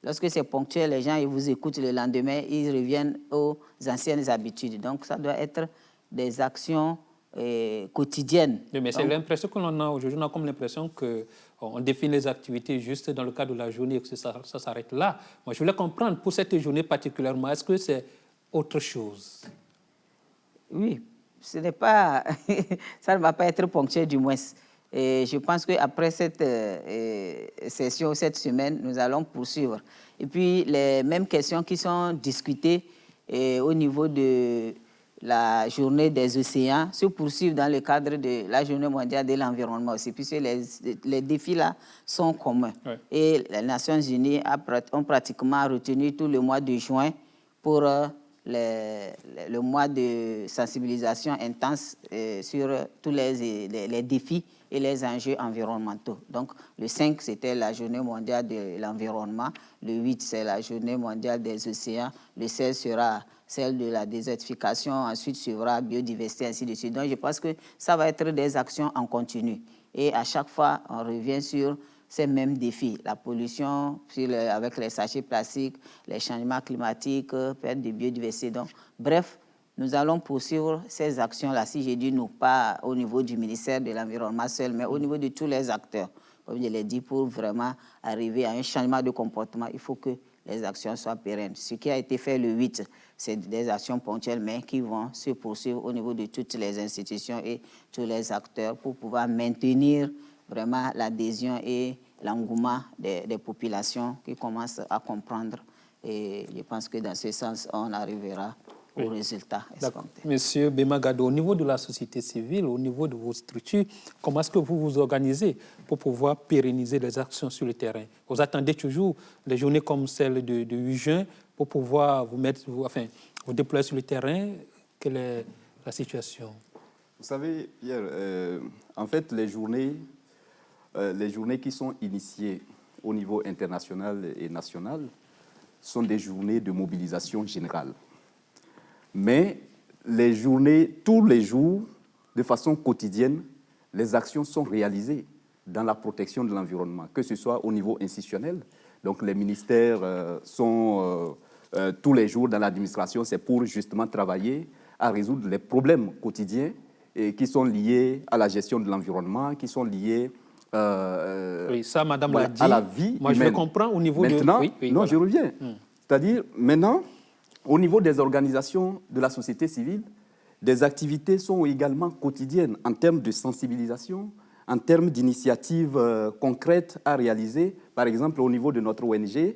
Lorsque c'est ponctuel, les gens ils vous écoutent le lendemain, ils reviennent aux anciennes habitudes. Donc, ça doit être des actions quotidiennes. Oui, mais c'est l'impression que l'on a aujourd'hui. On a comme l'impression qu'on définit les activités juste dans le cadre de la journée et que ça s'arrête là. Moi, je voulais comprendre, pour cette journée particulièrement, est-ce que c'est autre chose? Oui, ce n'est pas... ça ne va pas être ponctuel du moins. Et je pense qu'après cette session, cette semaine, nous allons poursuivre. Et puis, les mêmes questions qui sont discutées au niveau de la journée des océans se poursuivent dans le cadre de la journée mondiale de l'environnement aussi, puisque les défis là sont communs. Ouais. Et les Nations Unies ont pratiquement retenu tout le mois de juin pour le mois de sensibilisation intense sur tous les défis et les enjeux environnementaux. Donc, le 5, c'était la journée mondiale de l'environnement. Le 8, c'est la journée mondiale des océans. Le 16 sera celle de la désertification. Ensuite, suivra biodiversité, ainsi de suite. Donc, je pense que ça va être des actions en continu. Et à chaque fois, on revient sur ces mêmes défis. La pollution avec les sachets plastiques, les changements climatiques, perte de biodiversité. Donc, bref, nous allons poursuivre ces actions-là, si j'ai dit nous, pas au niveau du ministère de l'Environnement seul, mais au niveau de tous les acteurs. Comme je l'ai dit, pour vraiment arriver à un changement de comportement, il faut que les actions soient pérennes. Ce qui a été fait le 8, c'est des actions ponctuelles, mais qui vont se poursuivre au niveau de toutes les institutions et tous les acteurs pour pouvoir maintenir vraiment l'adhésion et l'engouement des populations qui commencent à comprendre. Et je pense que dans ce sens, on arrivera aux résultats escomptés. Monsieur Bemagado, au niveau de la société civile, au niveau de vos structures, comment est-ce que vous vous organisez pour pouvoir pérenniser les actions sur le terrain? Vous attendez toujours des journées comme celle de 8 juin pour pouvoir vous déployer sur le terrain? Quelle est la situation? Vous savez, Pierre, en fait, les journées qui sont initiées au niveau international et national sont des journées de mobilisation générale. Mais les journées, tous les jours, de façon quotidienne, les actions sont réalisées dans la protection de l'environnement, que ce soit au niveau institutionnel. Donc les ministères sont tous les jours dans l'administration, c'est pour justement travailler à résoudre les problèmes quotidiens qui sont liés à la gestion de l'environnement, qui sont liés oui, ça, Madame l'a dit. À la vie Moi, humaine. Je comprends au niveau maintenant, de... non, voilà. Je reviens. C'est-à-dire, maintenant, au niveau des organisations de la société civile, des activités sont également quotidiennes en termes de sensibilisation, en termes d'initiatives concrètes à réaliser. Par exemple, au niveau de notre ONG,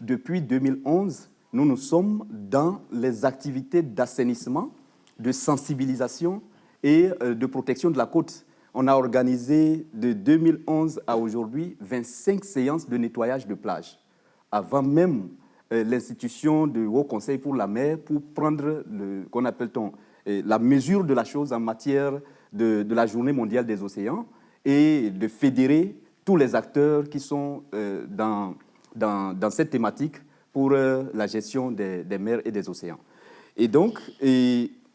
depuis 2011, nous sommes dans les activités d'assainissement, de sensibilisation et de protection de la côte. On a organisé de 2011 à aujourd'hui 25 séances de nettoyage de plage. Avant même l'institution du Haut Conseil pour la mer pour prendre la mesure de la chose en matière de la Journée mondiale des océans. et de fédérer tous les acteurs qui sont dans cette thématique pour la gestion des mers et des océans. Et donc,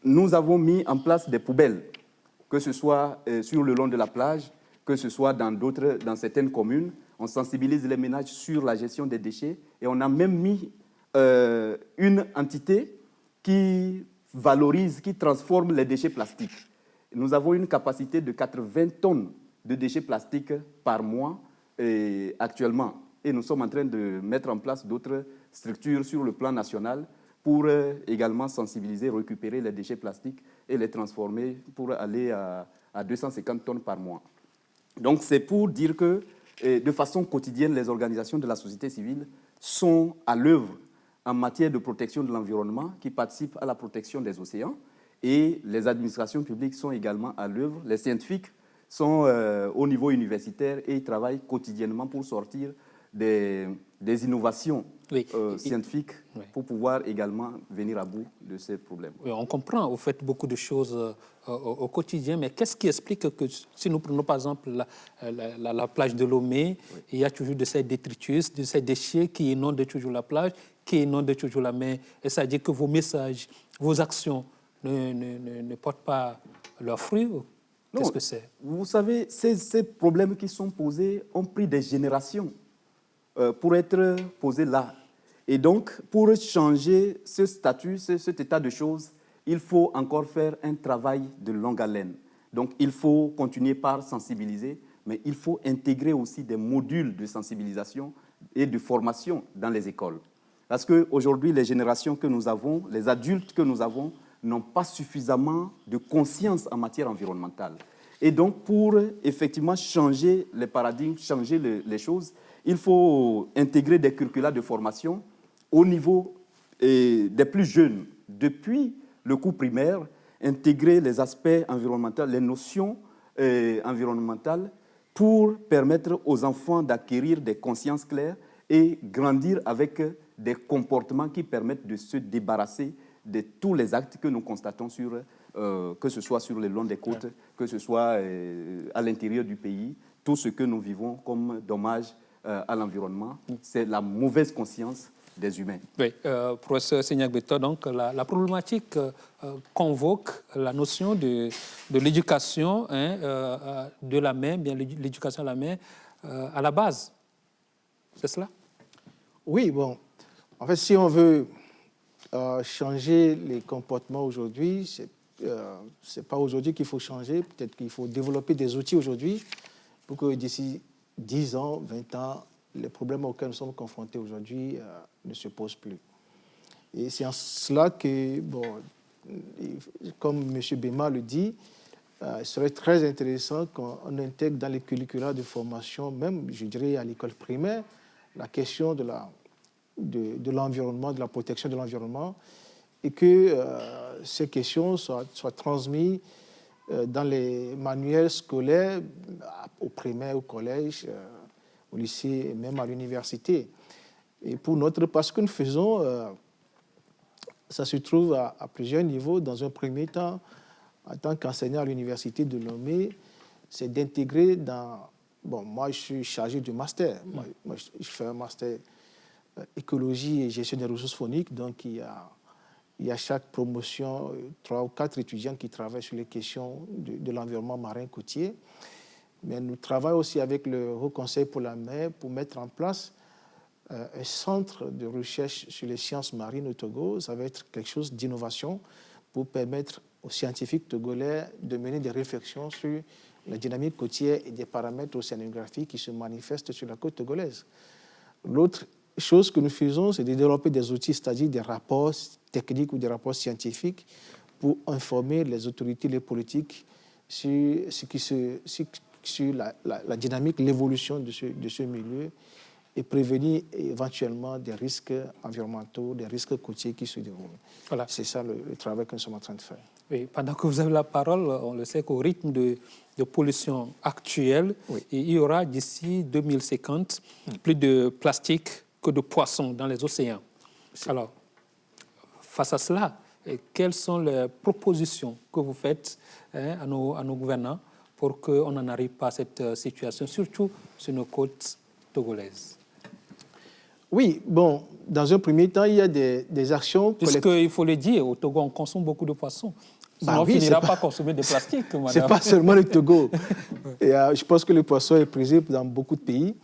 nous avons mis en place des poubelles, que ce soit sur le long de la plage, que ce soit dans certaines communes. On sensibilise les ménages sur la gestion des déchets et on a même mis une entité qui valorise, qui transforme les déchets plastiques. Nous avons une capacité de 80 tonnes de déchets plastiques par mois actuellement. Et nous sommes en train de mettre en place d'autres structures sur le plan national pour également sensibiliser, récupérer les déchets plastiques et les transformer pour aller à 250 tonnes par mois. Donc c'est pour dire que de façon quotidienne, les organisations de la société civile sont à l'œuvre en matière de protection de l'environnement, qui participent à la protection des océans. Et les administrations publiques sont également à l'œuvre. Les scientifiques sont au niveau universitaire et ils travaillent quotidiennement pour sortir des innovations scientifiques pour pouvoir également venir à bout de ces problèmes. Oui, on comprend, vous faites beaucoup de choses au quotidien, mais qu'est-ce qui explique que si nous prenons par exemple la plage de Lomé, il y a toujours de ces détritus, de ces déchets qui inondent toujours la plage, qui inondent toujours la mer, et ça veut dire que vos messages, vos actions ne portent pas leurs fruits? Qu'est-ce que c'est? Vous savez, ces problèmes qui sont posés ont pris des générations pour être posés là. Et donc, pour changer ce statut, cet état de choses, il faut encore faire un travail de longue haleine. Donc, il faut continuer par sensibiliser, mais il faut intégrer aussi des modules de sensibilisation et de formation dans les écoles. Parce qu'aujourd'hui, les générations que nous avons, les adultes que nous avons, n'ont pas suffisamment de conscience en matière environnementale. Et donc, pour effectivement changer les paradigmes, changer les choses, il faut intégrer des curricula de formation au niveau des plus jeunes. Depuis le cours primaire, intégrer les aspects environnementaux, les notions environnementales pour permettre aux enfants d'acquérir des consciences claires et grandir avec des comportements qui permettent de se débarrasser de tous les actes que nous constatons, que ce soit sur le long des côtes, que ce soit à l'intérieur du pays. Tout ce que nous vivons comme dommage à l'environnement, c'est la mauvaise conscience des humains. Oui, professeur Seignac-Beto, donc la problématique convoque la notion de l'éducation de la mer, bien l'éducation à la mer à la base. C'est cela? Oui, bon, en fait, si on veut changer les comportements aujourd'hui, c'est pas aujourd'hui qu'il faut changer, peut-être qu'il faut développer des outils aujourd'hui pour que d'ici 10 ans, 20 ans, les problèmes auxquels nous sommes confrontés aujourd'hui ne se posent plus. Et c'est en cela que, bon, comme M. Bema le dit, il serait très intéressant qu'on intègre dans les curricula de formation, même, je dirais, à l'école primaire, la question de l'environnement, de la protection de l'environnement, et que ces questions soient transmises dans les manuels scolaires, au primaire, au collège, au lycée et même à l'université. Et pour notre part, ce que nous faisons, ça se trouve à plusieurs niveaux. Dans un premier temps, en tant qu'enseignant à l'université de Lomé, c'est d'intégrer dans... Bon, moi, je suis chargé du master. Moi, je fais un master écologie et gestion des ressources fauniques. Donc, il y a chaque promotion 3 ou 4 étudiants qui travaillent sur les questions de l'environnement marin côtier. Mais nous travaillons aussi avec le Haut Conseil pour la mer pour mettre en place un centre de recherche sur les sciences marines au Togo. Ça va être quelque chose d'innovation pour permettre aux scientifiques togolais de mener des réflexions sur la dynamique côtière et des paramètres océanographiques qui se manifestent sur la côte togolaise. L'autre chose que nous faisons, c'est de développer des outils, c'est-à-dire des rapports techniques ou des rapports scientifiques pour informer les autorités, les politiques sur la dynamique, l'évolution de ce milieu et prévenir éventuellement des risques environnementaux, des risques côtiers qui se déroulent. Voilà. C'est ça le travail que nous sommes en train de faire. Oui, pendant que vous avez la parole, on le sait qu'au rythme de pollution actuelle, il y aura d'ici 2050 plus de plastique que de poissons dans les océans. Alors, face à cela, quelles sont les propositions que vous faites à nos gouvernants pour qu'on n'en arrive pas à cette situation, surtout sur nos côtes togolaises? Oui, bon, dans un premier temps, il y a des actions collectives. Puisqu'il faut le dire, au Togo, on consomme beaucoup de poissons. Sinon, on ne finira pas à consommer de plastique, madame. Ce n'est pas seulement le Togo. Et, je pense que le poisson est prisé dans beaucoup de pays.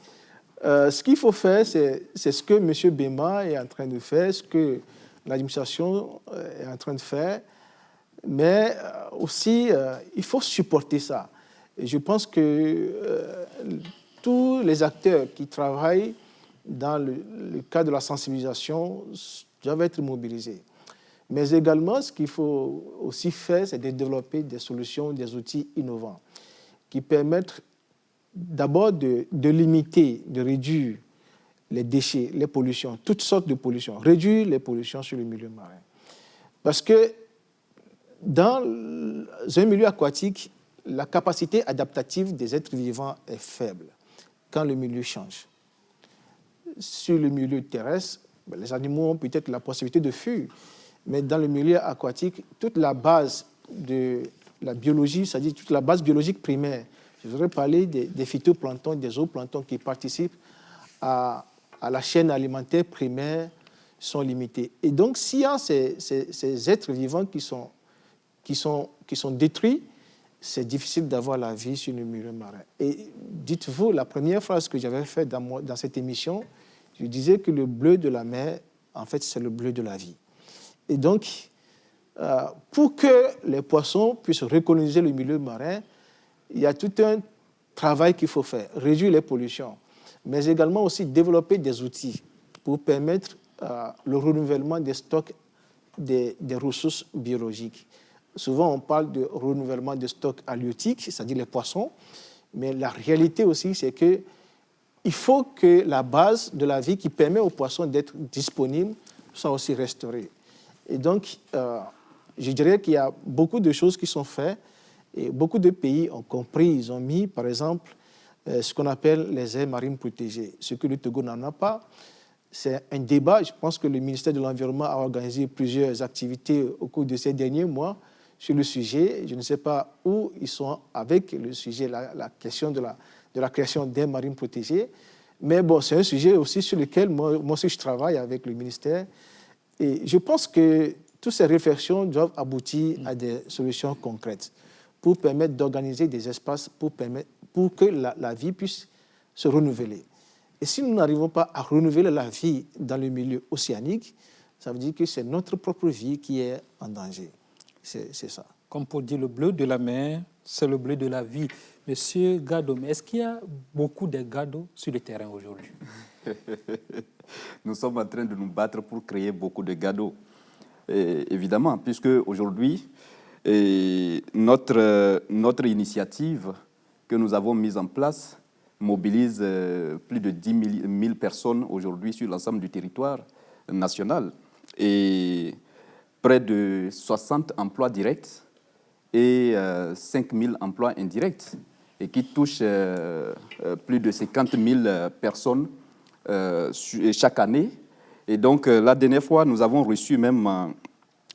Ce qu'il faut faire, c'est ce que M. Bema est en train de faire, ce que l'administration est en train de faire. Mais aussi, il faut supporter ça. Et je pense que tous les acteurs qui travaillent dans le cadre de la sensibilisation doivent être mobilisés. Mais également, ce qu'il faut aussi faire, c'est de développer des solutions, des outils innovants qui permettent d'abord de limiter, de réduire les déchets, les pollutions, toutes sortes de pollutions, réduire les pollutions sur le milieu marin. Parce que dans un milieu aquatique, la capacité adaptative des êtres vivants est faible quand le milieu change. Sur le milieu terrestre, les animaux ont peut-être la possibilité de fuir, mais dans le milieu aquatique, toute la base de la biologie, c'est-à-dire toute la base biologique primaire, je voudrais parler des phytoplanctons, des zooplanctons qui participent à la chaîne alimentaire primaire, sont limités. Et donc, s'il y a ces êtres vivants qui sont détruits, c'est difficile d'avoir la vie sur le milieu marin. Et dites-vous, la première phrase que j'avais faite dans cette émission, je disais que le bleu de la mer, en fait, c'est le bleu de la vie. Et donc, pour que les poissons puissent recoloniser le milieu marin, il y a tout un travail qu'il faut faire, réduire les pollutions, mais également aussi développer des outils pour permettre le renouvellement des stocks des ressources biologiques. Souvent, on parle de renouvellement des stocks halieutiques, c'est-à-dire les poissons, mais la réalité aussi, c'est qu'il faut que la base de la vie qui permet aux poissons d'être disponibles soit aussi restaurée. Et donc, je dirais qu'il y a beaucoup de choses qui sont faites et beaucoup de pays ont compris, ils ont mis, par exemple, ce qu'on appelle les aires marines protégées, ce que le Togo n'en a pas. C'est un débat. Je pense que le ministère de l'Environnement a organisé plusieurs activités au cours de ces derniers mois sur le sujet. Je ne sais pas où ils sont avec le sujet, la question de la création d'aires marines protégées. Mais bon, c'est un sujet aussi sur lequel moi aussi je travaille avec le ministère. Et je pense que toutes ces réflexions doivent aboutir à des solutions concrètes pour permettre d'organiser des espaces pour que la vie puisse se renouveler. Et si nous n'arrivons pas à renouveler la vie dans le milieu océanique, ça veut dire que c'est notre propre vie qui est en danger. C'est ça. Comme pour dire le bleu de la mer, c'est le bleu de la vie. Monsieur Gado, est-ce qu'il y a beaucoup de Gado sur le terrain aujourd'hui? Nous sommes en train de nous battre pour créer beaucoup de Gado. Évidemment, puisque aujourd'hui, notre initiative que nous avons mise en place mobilise plus de 10 000 personnes aujourd'hui sur l'ensemble du territoire national et près de 60 emplois directs et 5 000 emplois indirects et qui touchent plus de 50 000 personnes chaque année. Et donc, la dernière fois, nous avons reçu même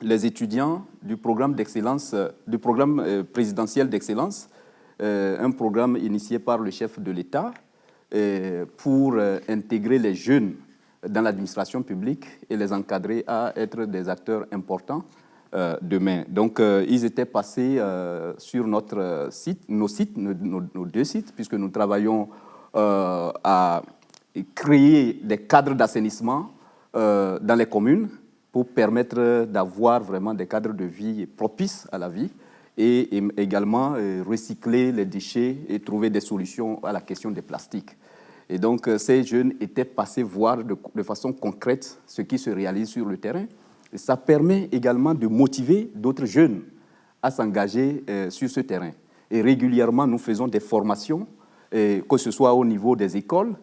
les étudiants du programme d'excellence, du programme présidentiel d'excellence, un programme initié par le chef de l'État pour intégrer les jeunes dans l'administration publique et les encadrer à être des acteurs importants demain. Donc, ils étaient passés sur notre site, nos deux sites, puisque nous travaillons à créer des cadres d'assainissement dans les communes pour permettre d'avoir vraiment des cadres de vie propices à la vie et également recycler les déchets et trouver des solutions à la question des plastiques. Et donc, ces jeunes étaient passés voir de façon concrète ce qui se réalise sur le terrain. Et ça permet également de motiver d'autres jeunes à s'engager sur ce terrain. Et régulièrement, nous faisons des formations, que ce soit au niveau des écoles.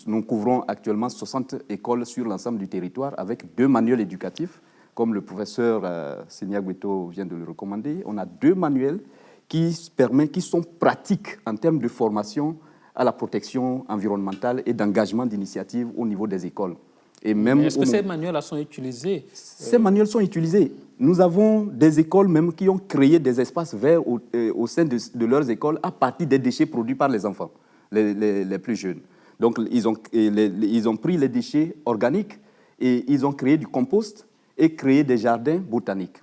Nous couvrons actuellement 60 écoles sur l'ensemble du territoire avec 2 manuels éducatifs, comme le professeur Senia Gueto vient de le recommander. On a 2 manuels qui sont pratiques en termes de formation à la protection environnementale et d'engagement d'initiative au niveau des écoles. Et même est-ce que ces manuels sont utilisés? Ces manuels sont utilisés. nous avons des écoles même qui ont créé des espaces verts au sein de leurs écoles à partir des déchets produits par les enfants, les plus jeunes. Donc, ils ont pris les déchets organiques et ils ont créé du compost et créé des jardins botaniques.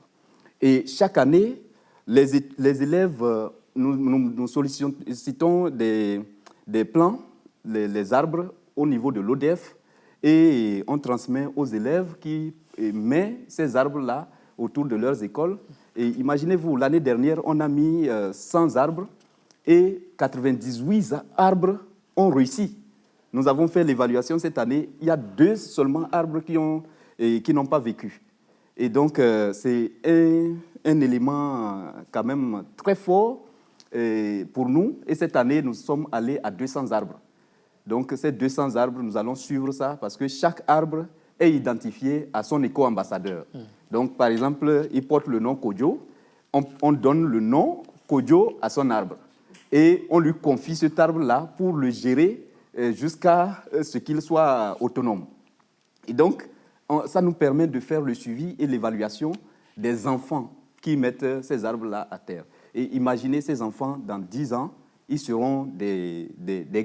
Et chaque année, les élèves, nous sollicitons des plants, les arbres au niveau de l'ODF et on transmet aux élèves qui mettent ces arbres-là autour de leurs écoles. Et imaginez-vous, l'année dernière, on a mis 100 arbres et 98 arbres ont réussi. Nous avons fait l'évaluation cette année. Il y a 2 seulement arbres qui n'ont pas vécu. Et donc, c'est un élément quand même très fort pour nous. Et cette année, nous sommes allés à 200 arbres. Donc, ces 200 arbres, nous allons suivre ça parce que chaque arbre est identifié à son éco-ambassadeur. Donc, par exemple, il porte le nom Kodjo. On donne le nom Kodjo à son arbre. Et on lui confie cet arbre-là pour le gérer jusqu'à ce qu'il soit autonome. Et donc, ça nous permet de faire le suivi et l'évaluation des enfants qui mettent ces arbres-là à terre. Et imaginez ces enfants, dans 10 ans, ils seront des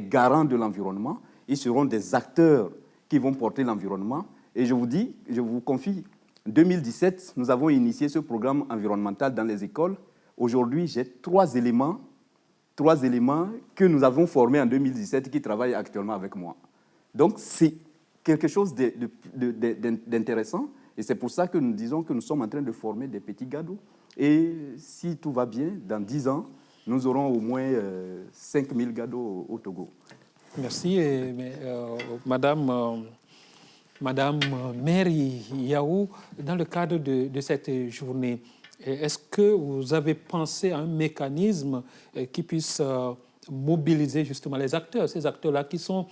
garants de l'environnement, ils seront des acteurs qui vont porter l'environnement. Et je vous confie, en 2017, nous avons initié ce programme environnemental dans les écoles. Aujourd'hui, j'ai 3 éléments que nous avons formés en 2017 qui travaillent actuellement avec moi. Donc, c'est quelque chose d'intéressant et c'est pour ça que nous disons que nous sommes en train de former des petits gadous. Et si tout va bien, dans 10 ans, nous aurons au moins 5000 gadous au Togo. Merci. Madame Mary Yaou, dans le cadre de cette journée, est-ce que vous avez pensé à un mécanisme qui puisse mobiliser justement les acteurs, ces acteurs-là qui sont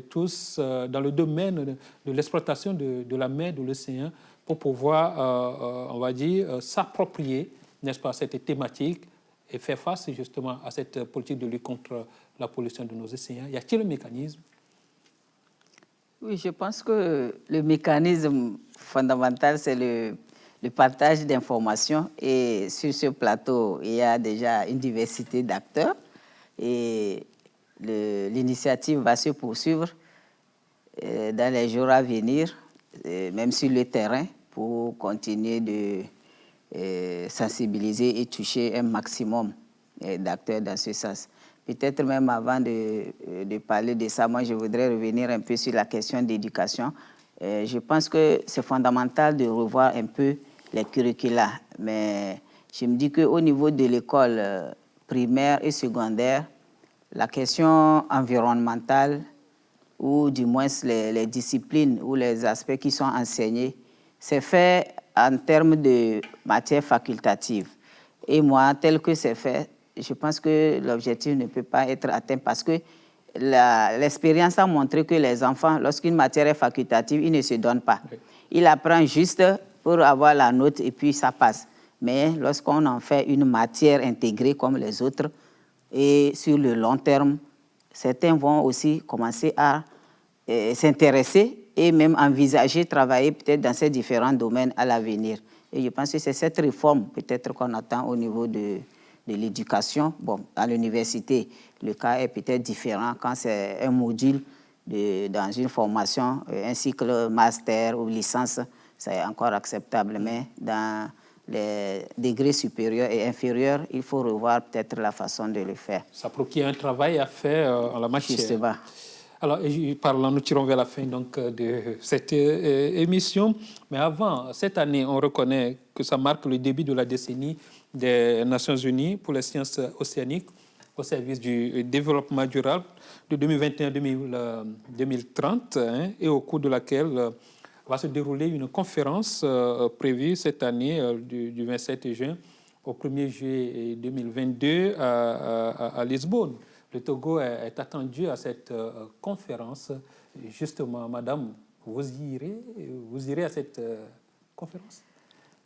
tous dans le domaine de l'exploitation de la mer, de l'océan, pour pouvoir, on va dire, s'approprier, n'est-ce pas, cette thématique et faire face justement à cette politique de lutte contre la pollution de nos océans? Y a-t-il un mécanisme? Oui, je pense que le mécanisme fondamental, c'est le partage d'informations. Et sur ce plateau, il y a déjà une diversité d'acteurs. Et l'initiative va se poursuivre dans les jours à venir, même sur le terrain, pour continuer de sensibiliser et toucher un maximum d'acteurs dans ce sens. Peut-être même avant de parler de ça, moi je voudrais revenir un peu sur la question d'éducation. Je pense que c'est fondamental de revoir un peu les curricula, mais je me dis qu'au niveau de l'école primaire et secondaire, la question environnementale, ou du moins les disciplines ou les aspects qui sont enseignés, c'est fait en termes de matière facultative. Et moi, tel que c'est fait, je pense que l'objectif ne peut pas être atteint parce que l'expérience a montré que les enfants, lorsqu'une matière est facultative, ils ne se donnent pas. Ils apprennent juste pour avoir la note et puis ça passe. Mais lorsqu'on en fait une matière intégrée comme les autres, et sur le long terme, certains vont aussi commencer à s'intéresser et même envisager travailler peut-être dans ces différents domaines à l'avenir. Et je pense que c'est cette réforme peut-être qu'on attend au niveau de l'éducation. Bon, à l'université, le cas est peut-être différent quand c'est un module dans une formation, un cycle master ou licence, c'est encore acceptable. Mais dans les degrés supérieurs et inférieurs, il faut revoir peut-être la façon de le faire. Ça prouve qu'il y a un travail à faire en la matière. Justement. Alors, parlant, nous tirons vers la fin donc, de cette émission. Mais avant, cette année, on reconnaît que ça marque le début de la décennie des Nations Unies pour les sciences océaniques au service du développement durable de 2021-2030, et au cours de laquelle va se dérouler une conférence prévue cette année du 27 juin au 1er juillet 2022 à Lisbonne. Le Togo est attendu à cette conférence. Justement, madame, vous irez à cette conférence?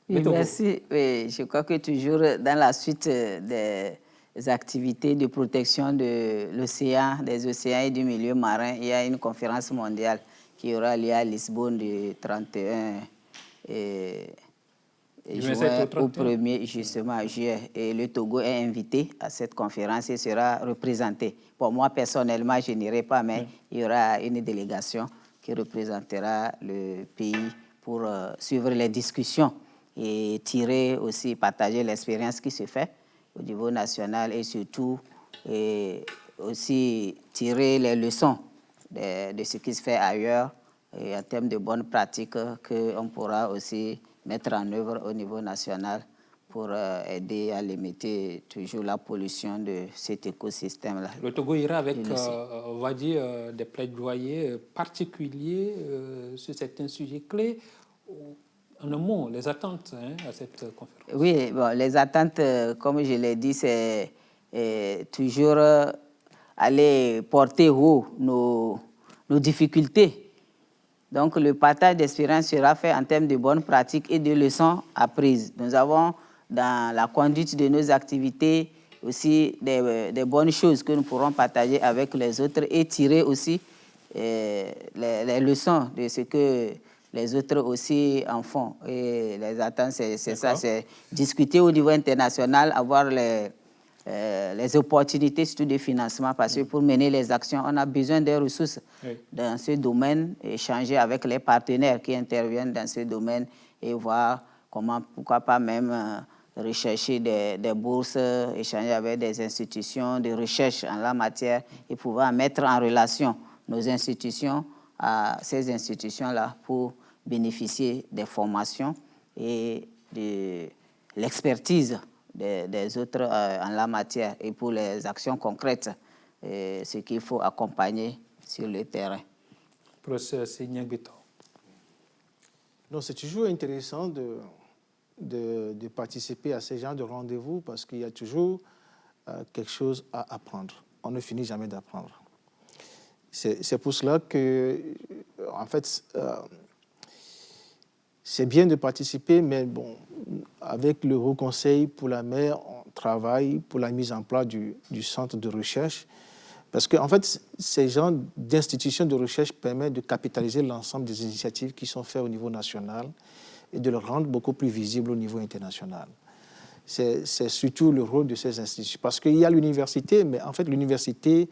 Oui, merci. Oui, je crois que toujours dans la suite des activités de protection de l'océan, des océans et du milieu marin, il y a une conférence mondiale qui aura lieu à Lisbonne du 31 juin au 1er justement juillet. Et le Togo est invité à cette conférence et sera représenté. Pour moi, personnellement, je n'irai pas, mais il y aura une délégation qui représentera le pays pour suivre les discussions et tirer aussi, partager l'expérience qui se fait au niveau national et surtout aussi tirer les leçons de ce qui se fait ailleurs et en termes de bonnes pratiques qu'on pourra aussi mettre en œuvre au niveau national pour aider à limiter toujours la pollution de cet écosystème-là. Le Togo ira avec, on va dire, des plaidoyers particuliers sur certains sujets clés. En un mot, les attentes à cette conférence. Oui, bon, les attentes, comme je l'ai dit, c'est toujours aller porter haut nos difficultés. Donc, le partage d'expérience sera fait en termes de bonnes pratiques et de leçons apprises. Nous avons, dans la conduite de nos activités, aussi des bonnes choses que nous pourrons partager avec les autres et tirer aussi les leçons de ce que les autres aussi en font. Et les attentes, c'est ça, c'est discuter au niveau international, avoir les opportunités surtout de financement, parce que pour mener les actions, on a besoin des ressources dans ce domaine, échanger avec les partenaires qui interviennent dans ce domaine et voir comment, pourquoi pas même rechercher des bourses, échanger avec des institutions de recherche en la matière et pouvoir mettre en relation nos institutions à ces institutions-là pour bénéficier des formations et de l'expertise des autres en la matière et pour les actions concrètes, ce qu'il faut accompagner sur le terrain. Professeur Signac Beton. Non, c'est toujours intéressant de participer à ces genres de rendez-vous parce qu'il y a toujours quelque chose à apprendre. On ne finit jamais d'apprendre. C'est pour cela que, en fait, c'est bien de participer, mais bon, avec le Haut Conseil pour la mer, on travaille pour la mise en place du centre de recherche. Parce qu'en fait, ces genres d'institutions de recherche permettent de capitaliser l'ensemble des initiatives qui sont faites au niveau national et de le rendre beaucoup plus visible au niveau international. C'est surtout le rôle de ces institutions. Parce qu'il y a l'université, mais en fait, l'université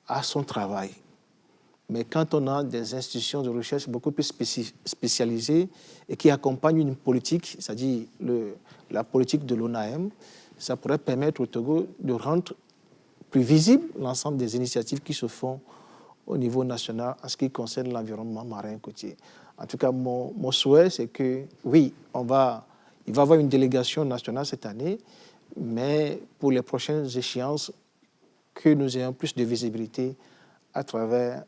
a son travail. Mais quand on a des institutions de recherche beaucoup plus spécialisées et qui accompagnent une politique, c'est-à-dire la politique de l'ONAM, ça pourrait permettre au Togo de rendre plus visible l'ensemble des initiatives qui se font au niveau national en ce qui concerne l'environnement marin côtier. En tout cas, mon souhait, c'est que, oui, il va y avoir une délégation nationale cette année, mais pour les prochaines échéances, que nous ayons plus de visibilité à travers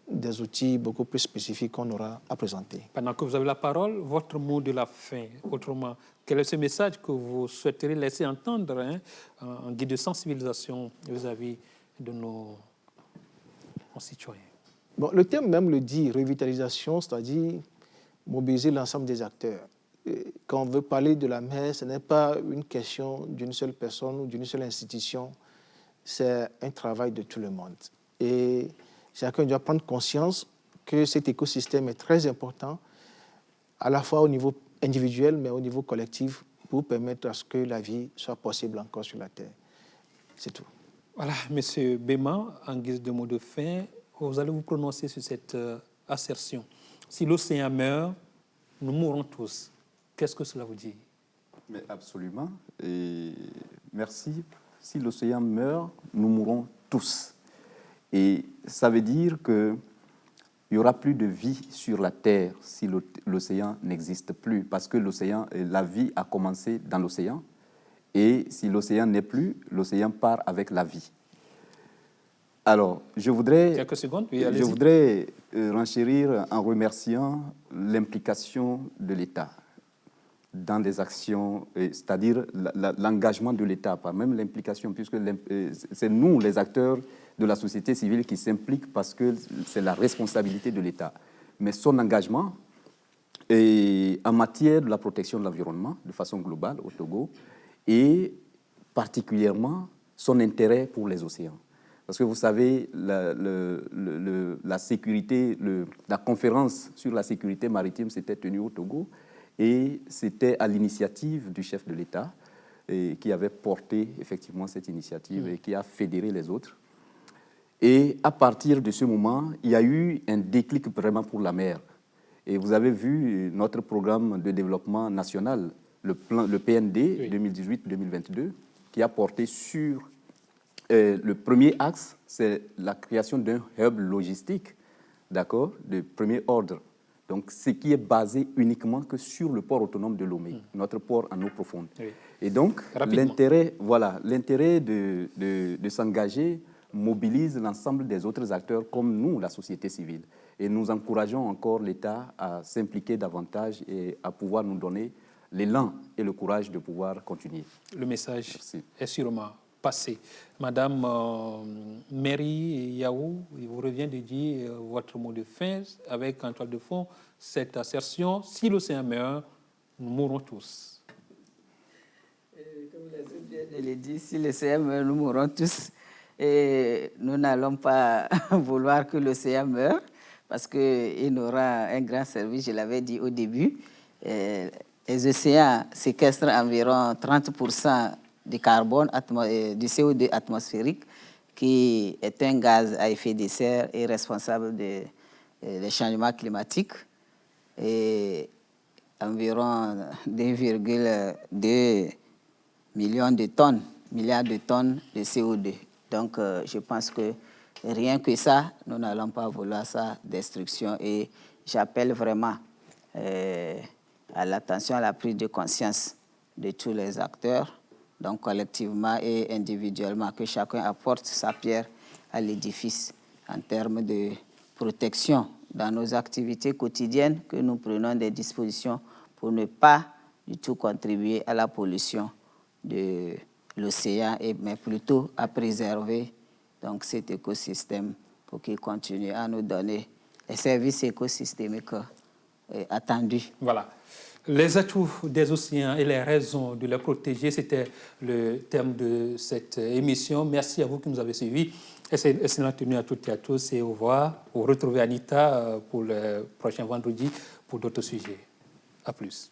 des outils beaucoup plus spécifiques qu'on aura à présenter. Pendant que vous avez la parole, votre mot de la fin, autrement, quel est ce message que vous souhaiteriez laisser entendre en guide de sensibilisation vis-à-vis de nos concitoyens? Bon, le terme même le dit, revitalisation, c'est-à-dire mobiliser l'ensemble des acteurs. Et quand on veut parler de la mer, ce n'est pas une question d'une seule personne ou d'une seule institution, c'est un travail de tout le monde. Et chacun doit prendre conscience que cet écosystème est très important, à la fois au niveau individuel, mais au niveau collectif, pour permettre à ce que la vie soit possible encore sur la Terre. C'est tout. Voilà, M. Bema, en guise de mot de fin, vous allez vous prononcer sur cette assertion. Si l'océan meurt, nous mourrons tous. Qu'est-ce que cela vous dit? Mais absolument. Et merci. Si l'océan meurt, nous mourrons tous. Et ça veut dire qu'il n'y aura plus de vie sur la Terre si l'océan n'existe plus, parce que l'océan, la vie a commencé dans l'océan, et si l'océan n'est plus, l'océan part avec la vie. Alors, je voudrais renchérir en remerciant l'implication de l'État dans des actions, c'est-à-dire l'engagement de l'État, pas même l'implication, puisque c'est nous, les acteurs de la société civile, qui s'impliquent parce que c'est la responsabilité de l'État. Mais son engagement en matière de la protection de l'environnement, de façon globale au Togo, et particulièrement son intérêt pour les océans. Parce que vous savez, la sécurité, la conférence sur la sécurité maritime s'était tenue au Togo, Et c'était à l'initiative du chef de l'État qui avait porté effectivement cette initiative et qui a fédéré les autres. Et à partir de ce moment, il y a eu un déclic vraiment pour la mer. Et vous avez vu notre programme de développement national, le PND 2018-2022, qui a porté sur le premier axe, c'est la création d'un hub logistique, d'accord, de premier ordre. Donc, ce qui est basé uniquement que sur le port autonome de Lomé, notre port en eau profonde. Oui. Et donc, l'intérêt de s'engager mobilise l'ensemble des autres acteurs comme nous, la société civile. Et nous encourageons encore l'État à s'impliquer davantage et à pouvoir nous donner l'élan et le courage de pouvoir continuer. Le message est sûrement passé. Madame Mary Yao, il vous revient de dire votre mot de fin avec en toile de fond cette assertion: si l'océan meurt, nous mourrons tous. Comme je l'ai dit, si l'océan meurt, nous mourrons tous. Et nous n'allons pas vouloir que l'océan meure parce qu'il nous rend un grand service, je l'avais dit au début. Les océans séquestrent environ 30% du carbone, du CO2 atmosphérique, qui est un gaz à effet de serre et responsable des changements climatiques. Et environ 2,2 milliards de tonnes de CO2. Donc, je pense que rien que ça, nous n'allons pas vouloir sa destruction. Et j'appelle vraiment à l'attention, à la prise de conscience de tous les acteurs, donc collectivement et individuellement, que chacun apporte sa pierre à l'édifice en termes de protection dans nos activités quotidiennes, que nous prenons des dispositions pour ne pas du tout contribuer à la pollution de l'océan, mais plutôt à préserver donc, cet écosystème pour qu'il continue à nous donner les services écosystémiques attendus. Voilà. Les atouts des océans et les raisons de les protéger, c'était le thème de cette émission. Merci à vous qui nous avez suivis. Excellente tenue à toutes et à tous et au revoir. Vous retrouvez Anita pour le prochain vendredi pour d'autres sujets. À plus.